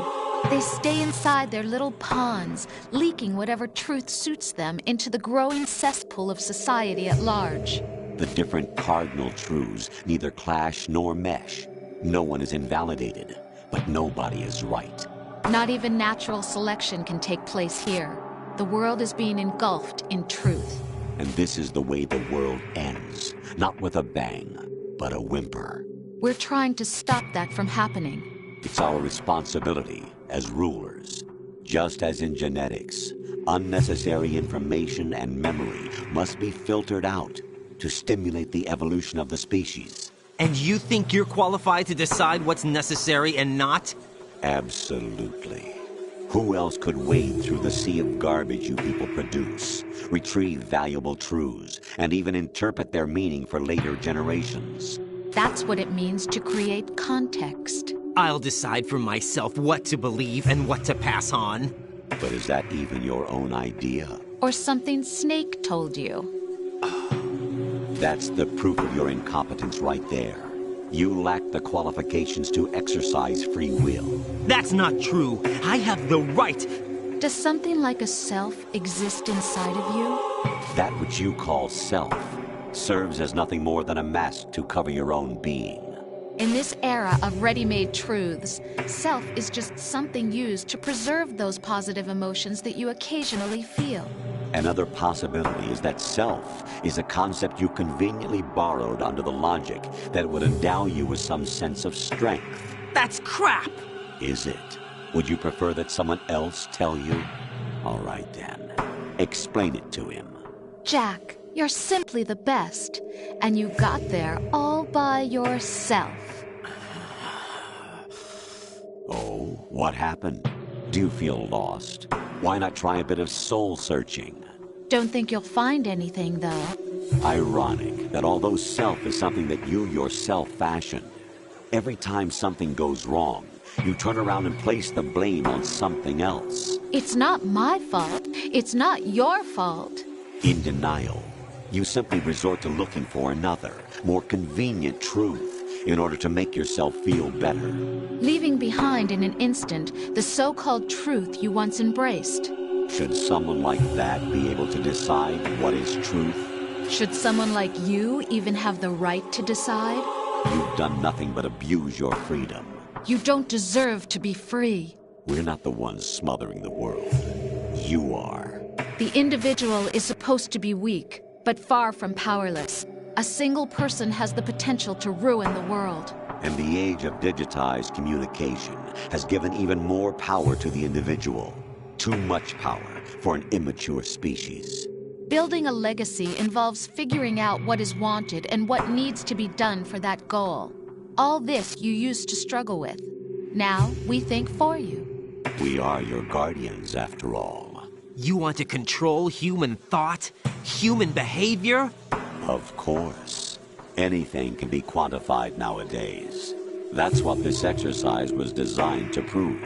They stay inside their little ponds, leaking whatever truth suits them into the growing cesspool of society at large. The different cardinal truths neither clash nor mesh. No one is invalidated, but nobody is right. Not even natural selection can take place here. The world is being engulfed in truth. And this is the way the world ends. Not with a bang, but a whimper. We're trying to stop that from happening. It's our responsibility as rulers. Just as in genetics, unnecessary information and memory must be filtered out to stimulate the evolution of the species. And you think you're qualified to decide what's necessary and not? Absolutely. Who else could wade through the sea of garbage you people produce, retrieve valuable truths, and even interpret their meaning for later generations? That's what it means to create context. I'll decide for myself what to believe and what to pass on. But is that even your own idea? Or something Snake told you? That's the proof of your incompetence right there. You lack the qualifications to exercise free will. That's not true. I have the right. Does something like a self exist inside of you? That which you call self serves as nothing more than a mask to cover your own being. In this era of ready-made truths, self is just something used to preserve those positive emotions that you occasionally feel. Another possibility is that self is a concept you conveniently borrowed under the logic that it would endow you with some sense of strength. That's crap! Is it? Would you prefer that someone else tell you? All right then. Explain it to him. Jack, you're simply the best, and you got there all by yourself. Oh, what happened? Do you feel lost? Why not try a bit of soul-searching? Don't think you'll find anything, though. Ironic that although self is something that you yourself fashioned, every time something goes wrong, you turn around and place the blame on something else. It's not my fault. It's not your fault. In denial, you simply resort to looking for another, more convenient truth in order to make yourself feel better. Leaving behind in an instant the so-called truth you once embraced. Should someone like that be able to decide what is truth? Should someone like you even have the right to decide? You've done nothing but abuse your freedom. You don't deserve to be free. We're not the ones smothering the world. You are. The individual is supposed to be weak, but far from powerless. A single person has the potential to ruin the world. And the age of digitized communication has given even more power to the individual. Too much power for an immature species. Building a legacy involves figuring out what is wanted and what needs to be done for that goal. All this you used to struggle with. Now we think for you. We are your guardians, after all. You want to control human thought? Human behavior? Of course. Anything can be quantified nowadays. That's what this exercise was designed to prove.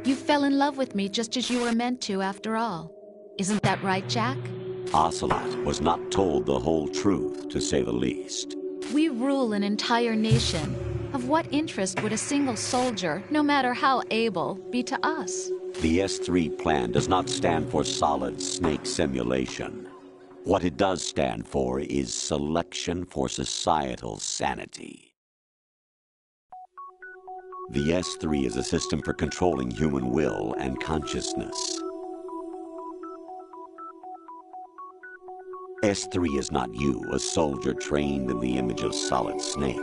You fell in love with me just as you were meant to, after all. Isn't that right, Jack? Ocelot was not told the whole truth, to say the least. We rule an entire nation. Of what interest would a single soldier, no matter how able, be to us? The S3 plan does not stand for Solid Snake Simulation. What it does stand for is Selection for Societal Sanity. The S3 is a system for controlling human will and consciousness. S3 is not you, a soldier trained in the image of Solid Snake.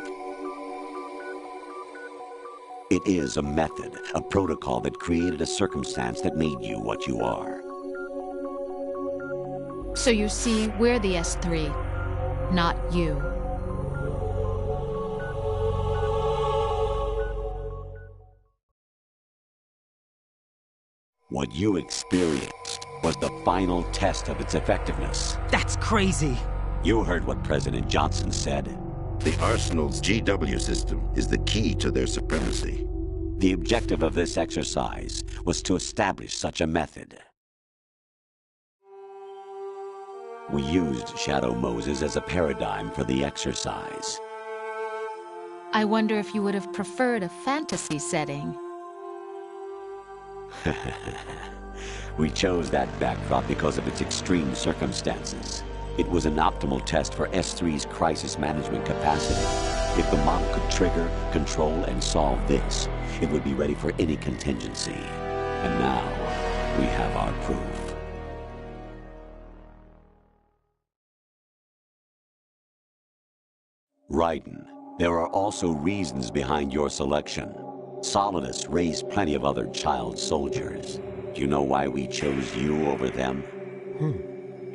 It is a method, a protocol that created a circumstance that made you what you are. So you see, we're the S3, not you. What you experienced was the final test of its effectiveness. That's crazy. You heard what President Johnson said. The Arsenal's GW system is the key to their supremacy. The objective of this exercise was to establish such a method. We used Shadow Moses as a paradigm for the exercise. I wonder if you would have preferred a fantasy setting. We chose that backdrop because of its extreme circumstances. It was an optimal test for S3's crisis management capacity. If the model could trigger, control, and solve this, it would be ready for any contingency. And now, we have our proof. Raiden, there are also reasons behind your selection. Solidus raised plenty of other child soldiers. Do you know why we chose you over them?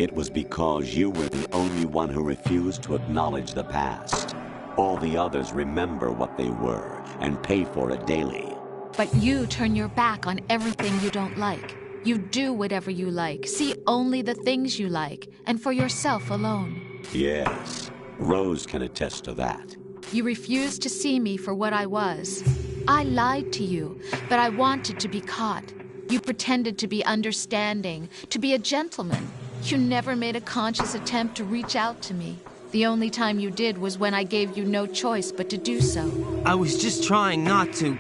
It was because you were the only one who refused to acknowledge the past. All the others remember what they were and pay for it daily. But you turn your back on everything you don't like. You do whatever you like, see only the things you like, and for yourself alone. Yes, Rose can attest to that. You refused to see me for what I was. I lied to you, but I wanted to be caught. You pretended to be understanding, to be a gentleman. You never made a conscious attempt to reach out to me. The only time you did was when I gave you no choice but to do so. I was just trying not to...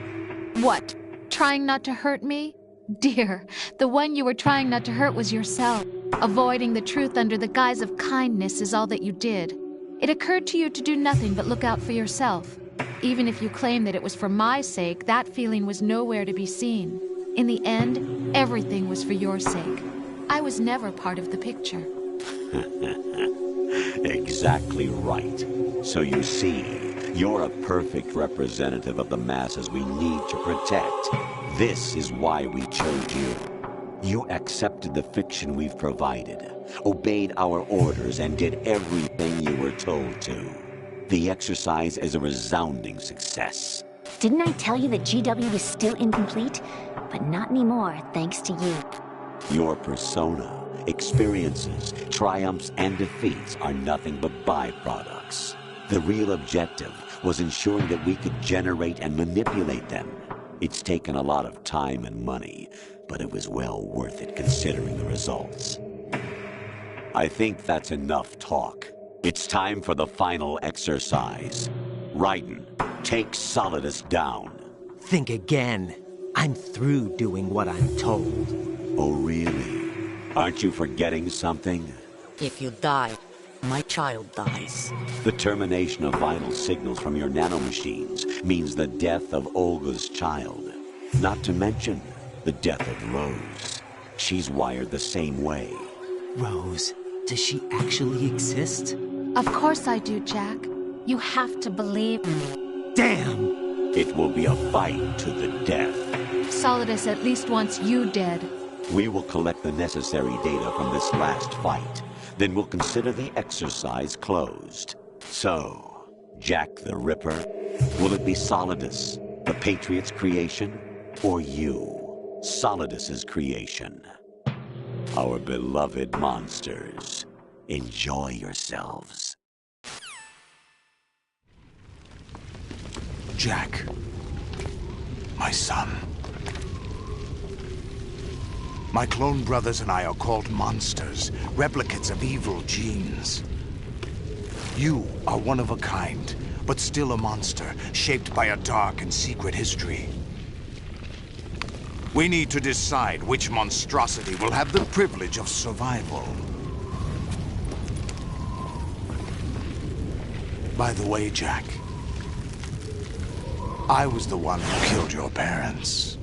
What? Trying not to hurt me? Dear, the one you were trying not to hurt was yourself. Avoiding the truth under the guise of kindness is all that you did. It occurred to you to do nothing but look out for yourself. Even if you claim that it was for my sake, that feeling was nowhere to be seen. In the end, everything was for your sake. I was never part of the picture. Exactly right. So you see, you're a perfect representative of the masses we need to protect. This is why we chose you. You accepted the fiction we've provided, obeyed our orders, and did everything you were told to. The exercise is a resounding success. Didn't I tell you that GW was still incomplete? But not anymore, thanks to you. Your persona, experiences, triumphs, and defeats are nothing but byproducts. The real objective was ensuring that we could generate and manipulate them. It's taken a lot of time and money, but it was well worth it considering the results. I think that's enough talk. It's time for the final exercise. Raiden, take Solidus down. Think again. I'm through doing what I'm told. Oh, really? Aren't you forgetting something? If you die, my child dies. The termination of vital signals from your nanomachines means the death of Olga's child. Not to mention the death of Rose. She's wired the same way. Rose, does she actually exist? Of course I do, Jack. You have to believe me. Damn! It will be a fight to the death. Solidus at least wants you dead. We will collect the necessary data from this last fight. Then we'll consider the exercise closed. So, Jack the Ripper, will it be Solidus, the Patriot's creation, or you, Solidus's creation? Our beloved monsters, enjoy yourselves. Jack, my son. My clone brothers and I are called monsters, replicates of evil genes. You are one of a kind, but still a monster, shaped by a dark and secret history. We need to decide which monstrosity will have the privilege of survival. By the way, Jack, I was the one who killed your parents.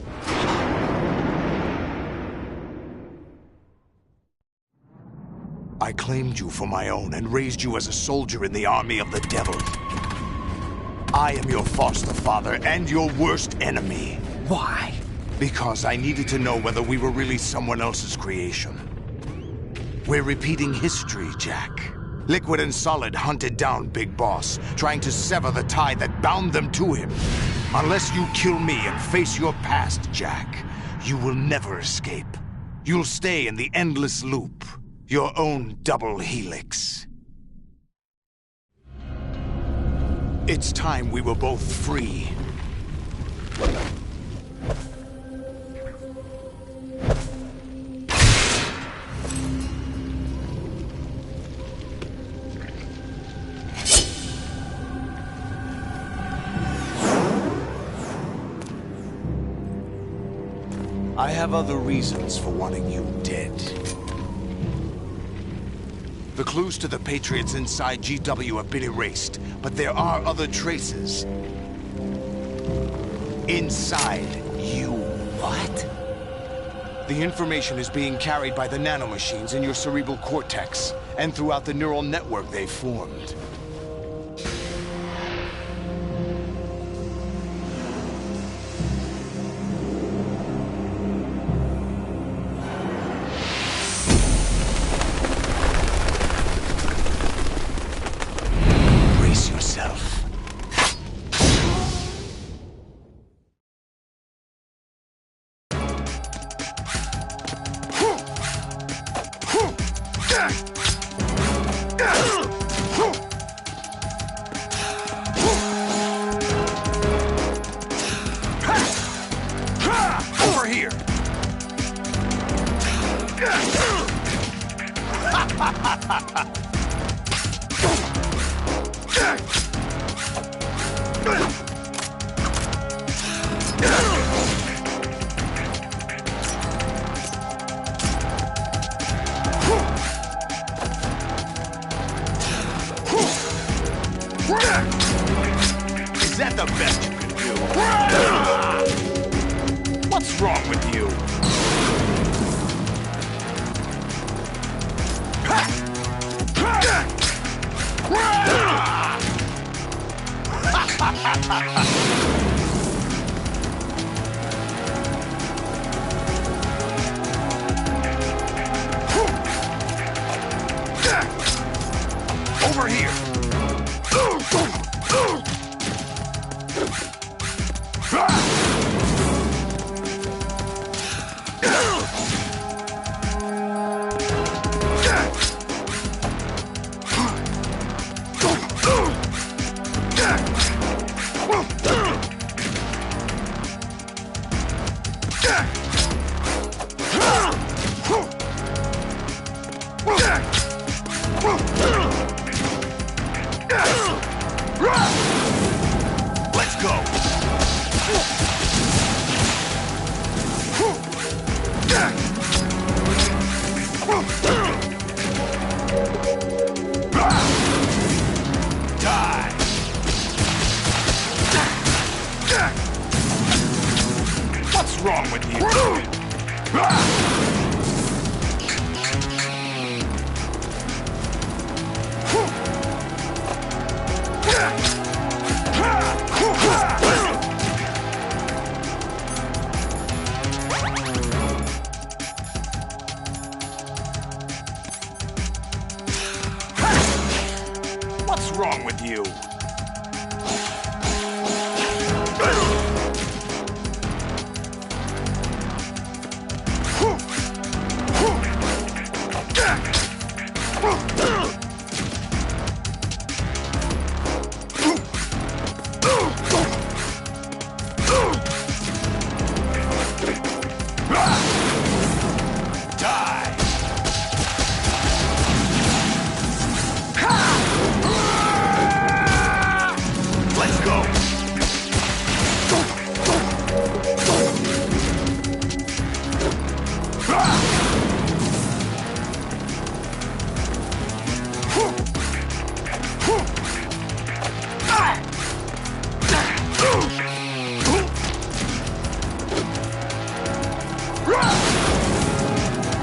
I claimed you for my own and raised you as a soldier in the army of the devil. I am your foster father and your worst enemy. Why? Because I needed to know whether we were really someone else's creation. We're repeating history, Jack. Liquid and Solid hunted down Big Boss, trying to sever the tie that bound them to him. Unless you kill me and face your past, Jack, You will never escape. You'll stay in the endless loop. Your own double helix. It's time we were both free. I have other reasons for wanting you dead. The clues to the Patriots inside GW have been erased, but there are other traces. Inside you. What? The information is being carried by the nanomachines in your cerebral cortex, and throughout the neural network they've formed. Is that the best you can do? What's wrong with you? Over here. Let's go. Die. What's wrong with you? What's wrong with you?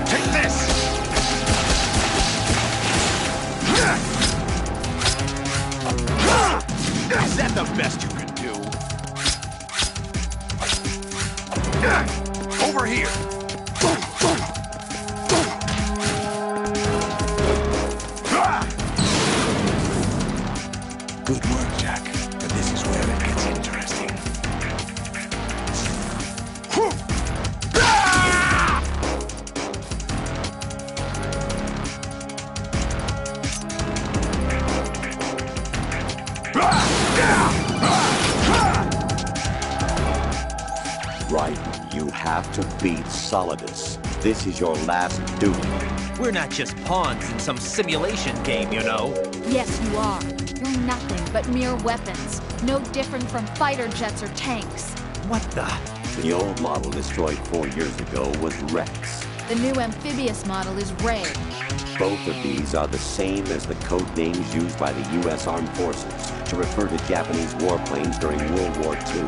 Take this! Is that the best you can do? Over here! Good work, Jack. But this is where it gets interesting. Raiden, you have to beat Solidus. This is your last duty. We're not just pawns in some simulation game, you know. Yes, you are. You're nothing but mere weapons. No different from fighter jets or tanks. What the? The old model destroyed 4 years ago was Rex. The new amphibious model is Ray. Both of these are the same as the code names used by the U.S. Armed Forces to refer to Japanese warplanes during World War II.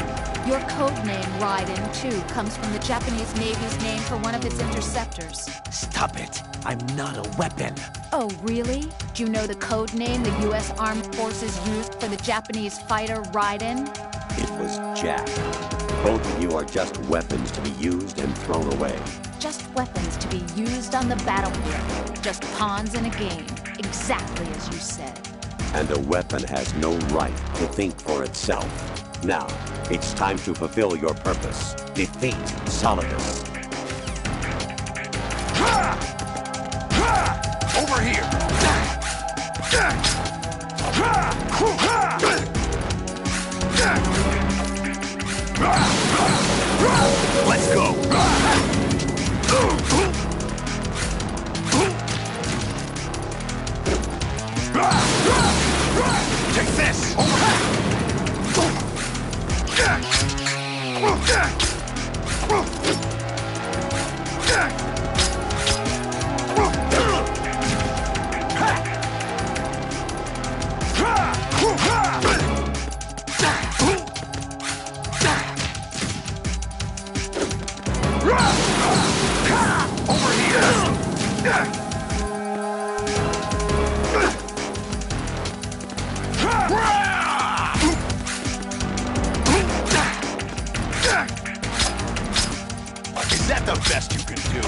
Your code name, Raiden, too, comes from the Japanese Navy's name for one of its interceptors. Stop it. I'm not a weapon. Oh, really? Do you know the code name the U.S. Armed Forces used for the Japanese fighter Raiden? It was Jack. Both of you are just weapons to be used and thrown away. Just weapons to be used on the battlefield. Just pawns in a game. Exactly as you said. And a weapon has no right to think for itself. Now, it's time to fulfill your purpose. Defeat Solidus. Over here! Let's go! Take this! Is that the best you can do?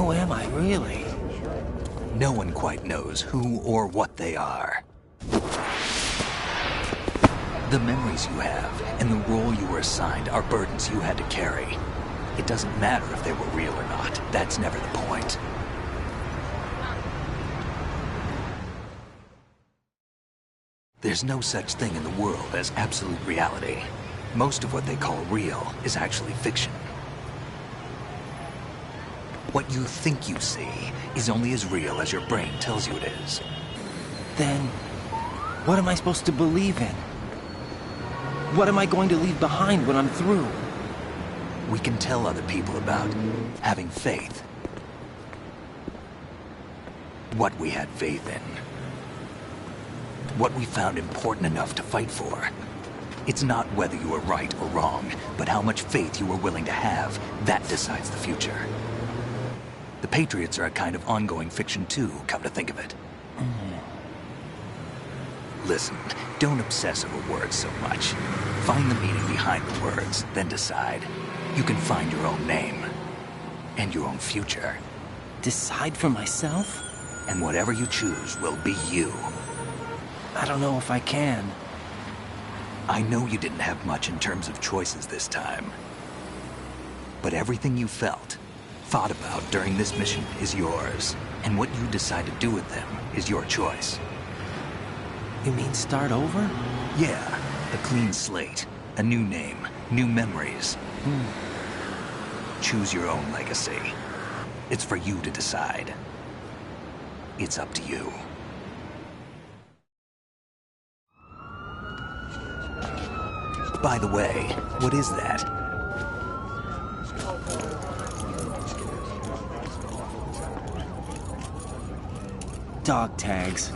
Who am I, really? No one quite knows who or what they are. The memories you have and the role you were assigned are burdens you had to carry. It doesn't matter if they were real or not. That's never the point. There's no such thing in the world as absolute reality. Most of what they call real is actually fiction. What you think you see is only as real as your brain tells you it is. Then, what am I supposed to believe in? What am I going to leave behind when I'm through? We can tell other people about having faith. What we had faith in. What we found important enough to fight for. It's not whether you were right or wrong, but how much faith you were willing to have. That decides the future. The Patriots are a kind of ongoing fiction too, come to think of it. Listen, don't obsess over words so much. Find the meaning behind the words, then decide. You can find your own name. And your own future. Decide for myself? And whatever you choose will be you. I don't know if I can. I know you didn't have much in terms of choices this time. But everything you felt, thought about during this mission is yours. And what you decide to do with them is your choice. You mean start over? Yeah, a clean slate, a new name, new memories. Choose your own legacy. It's for you to decide. It's up to you. By the way, what is that? Dog tags.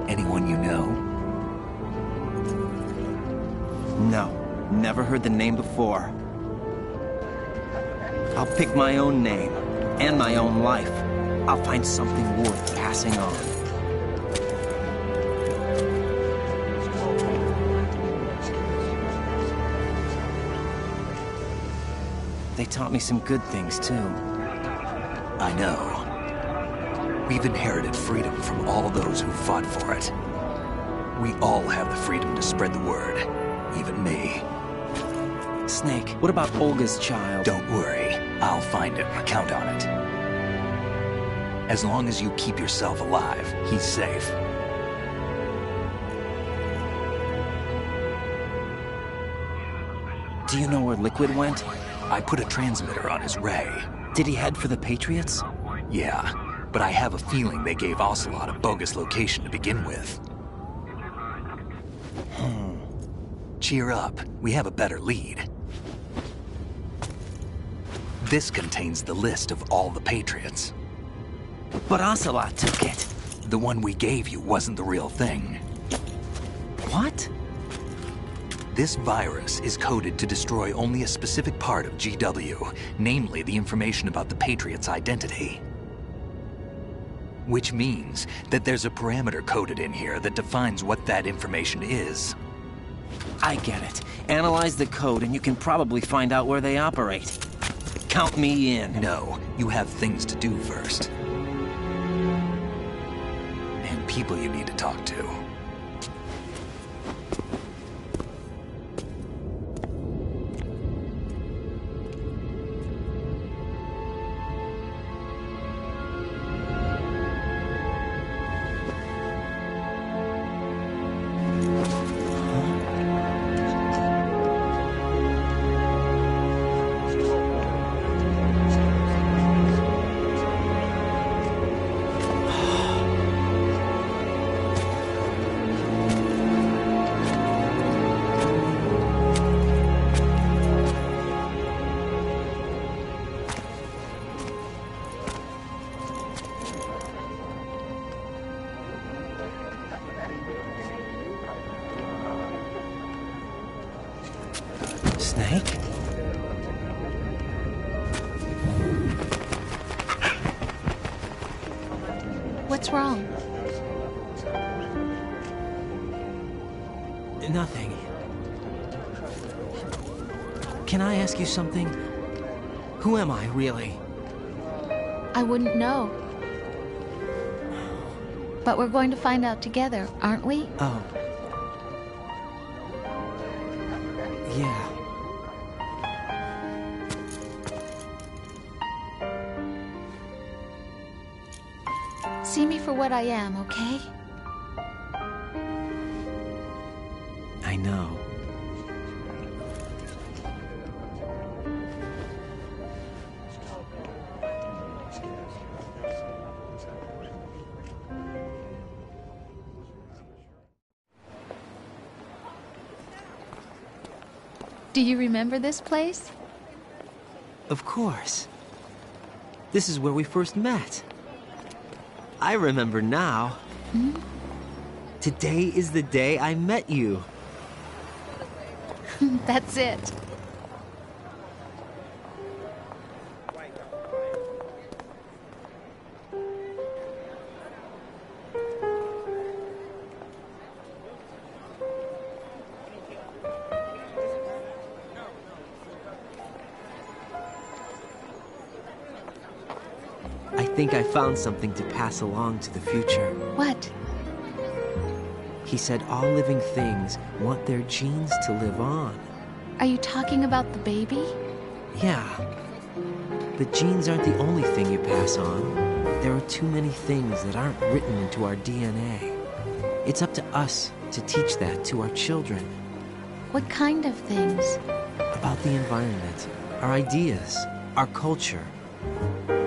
Anyone you know? No, never heard the name before. I'll pick my own name, and my own life. I'll find something worth passing on. They taught me some good things, too. I know. We've inherited freedom from all those who fought for it. We all have the freedom to spread the word, even me. Snake, what about Olga's child? Don't worry. I'll find him. Count on it. As long as you keep yourself alive, he's safe. Do you know where Liquid went? I put a transmitter on his ray. Did he head for the Patriots? Yeah, but I have a feeling they gave Ocelot a bogus location to begin with. Cheer up. We have a better lead. This contains the list of all the Patriots. But Ocelot took it. The one we gave you wasn't the real thing. What? This virus is coded to destroy only a specific part of GW, namely the information about the Patriots' identity. Which means that there's a parameter coded in here that defines what that information is. I get it. Analyze the code and you can probably find out where they operate. Count me in. No, you have things to do first. And people you need to talk to. Snake? What's wrong? Nothing. Can I ask you something? Who am I, really? I wouldn't know. But we're going to find out together, aren't we? Oh. Yeah. See me for what I am, okay? I know. Do you remember this place? Of course. This is where we first met. I remember now. Hmm? Today is the day I met you. That's it. I think I found something to pass along to the future. What? He said all living things want their genes to live on. Are you talking about the baby? Yeah. The genes aren't the only thing you pass on. There are too many things that aren't written into our DNA. It's up to us to teach that to our children. What kind of things? About the environment, our ideas, our culture,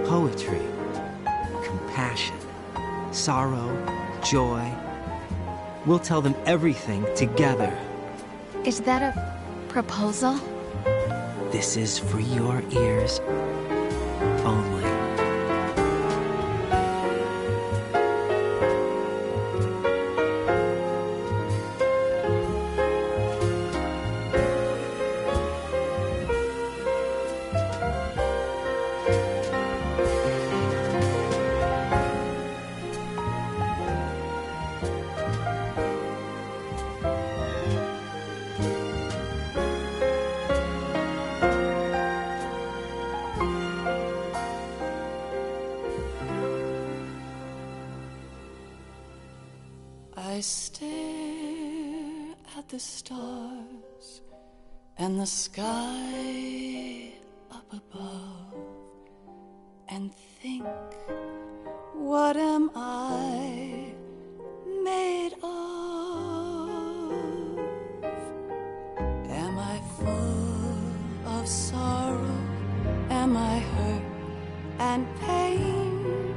poetry, compassion, sorrow, joy. We'll tell them everything together. Is that a proposal? This is for your ears only. I stare at the stars and the sky up above and think, what am I made of? Am I full of sorrow? Am I hurt and pain?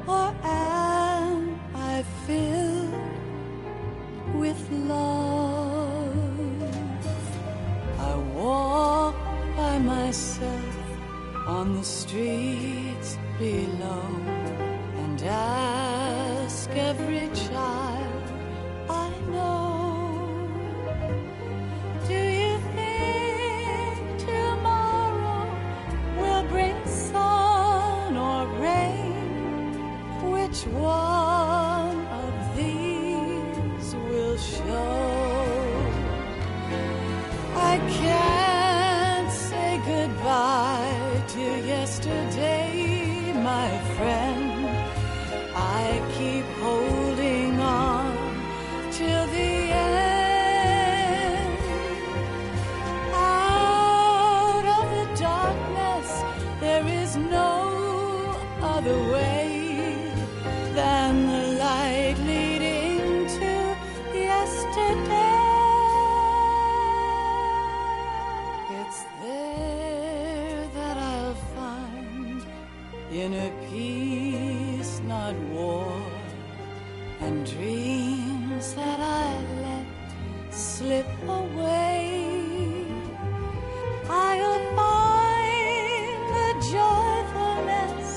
Or am I filled with love? I walk by myself on the streets below and ask every child I know, do you think tomorrow will bring sun or rain? Which one of these will show? I can't say goodbye to yesterday, my friend. I keep holding on till the end. Out of the darkness, there is no other way than the light leading to yesterday. It's there that I'll find inner peace, not war, and dreams that I let slip away. I'll find the joyfulness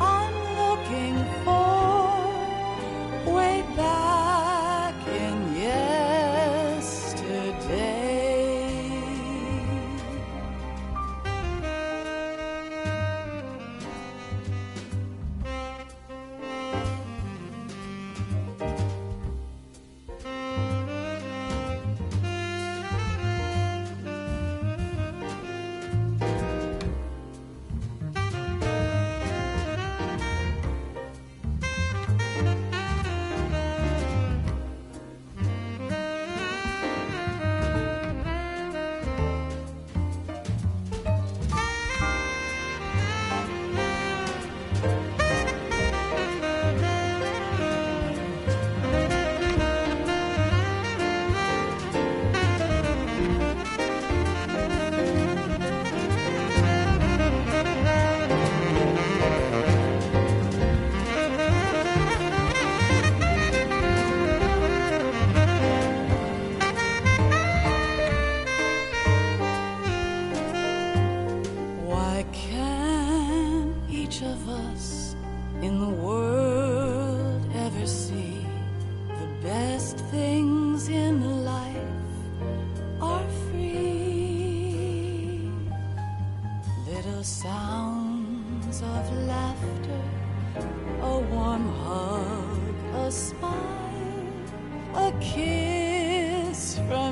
I'm looking for way back in yesterday.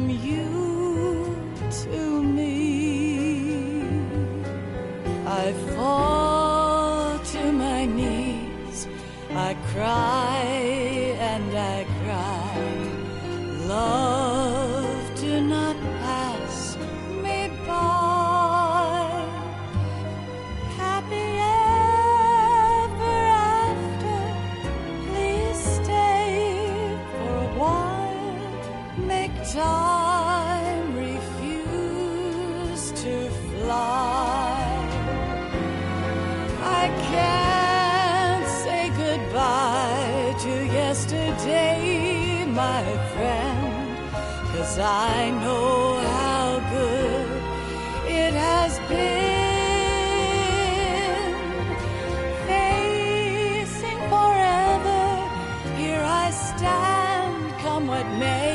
from you to me. I fall to my knees, I cry and I cry. Love, do not pass me by. Happy ever after, please stay for a while. Make time refuse to fly. I can't say goodbye to yesterday, my friend, 'cause I know how good it has been. Facing forever, here I stand, come what may.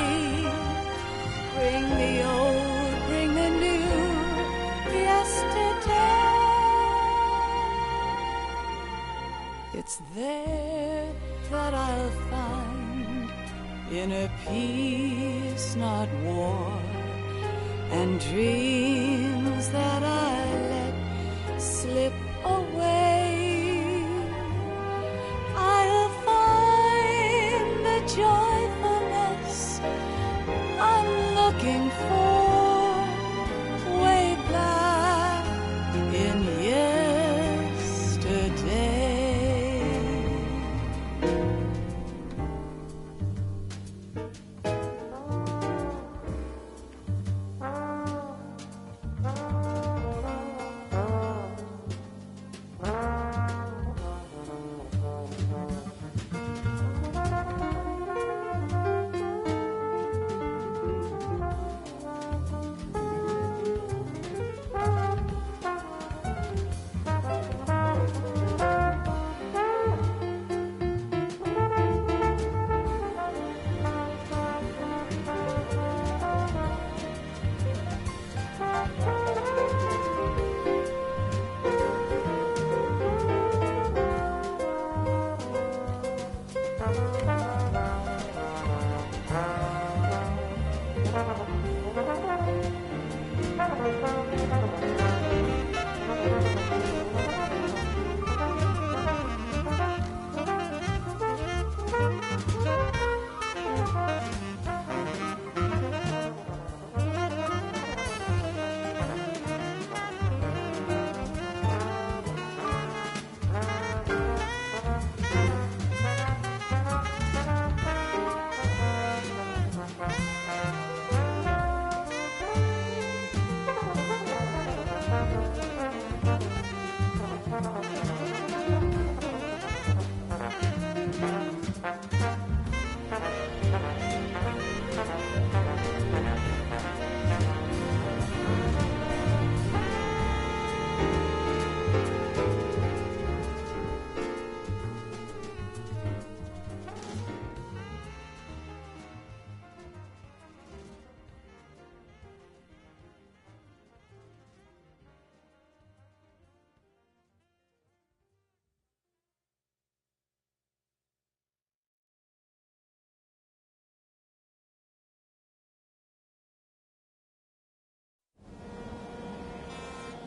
Bring the old, bring the new, yesterday. It's there that I'll find inner peace, not war, and dreams that I let slip away. I'll find the joyfulness I'm looking for way back in yesterday.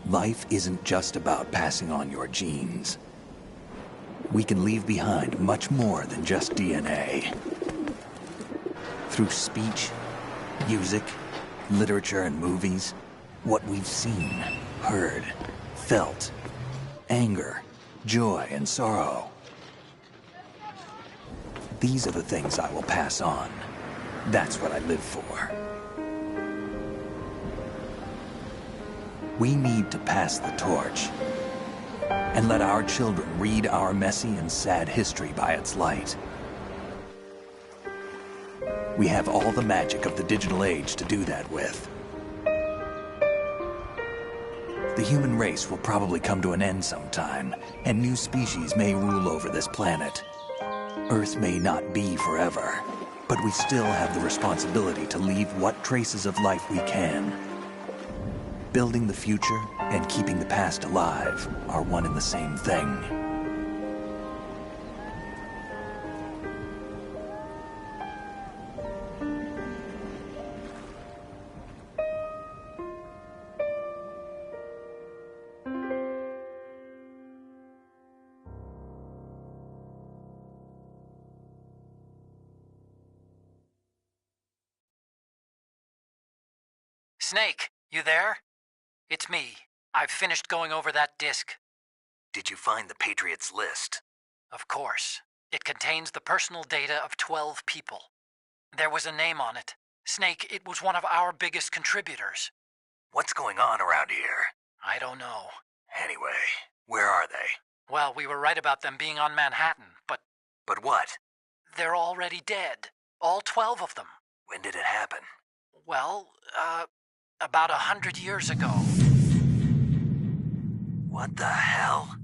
Life isn't just about passing on your genes. We can leave behind much more than just DNA. Through speech, music, literature, and movies, what we've seen, heard, felt, anger, joy, and sorrow. These are the things I will pass on. That's what I live for. We need to pass the torch and let our children read our messy and sad history by its light. We have all the magic of the digital age to do that with. The human race will probably come to an end sometime, and new species may rule over this planet. Earth may not be forever, but we still have the responsibility to leave what traces of life we can. Building the future and keeping the past alive are one and the same thing. Snake, you there? It's me. I've finished going over that disk. Did you find the Patriots list? Of course. It contains the personal data of 12 people. There was a name on it. Snake, it was one of our biggest contributors. What's going on around here? I don't know. Anyway, where are they? Well, we were right about them being on Manhattan, but... But what? They're already dead. All 12 of them. When did it happen? Well, about 100 years ago. What the hell?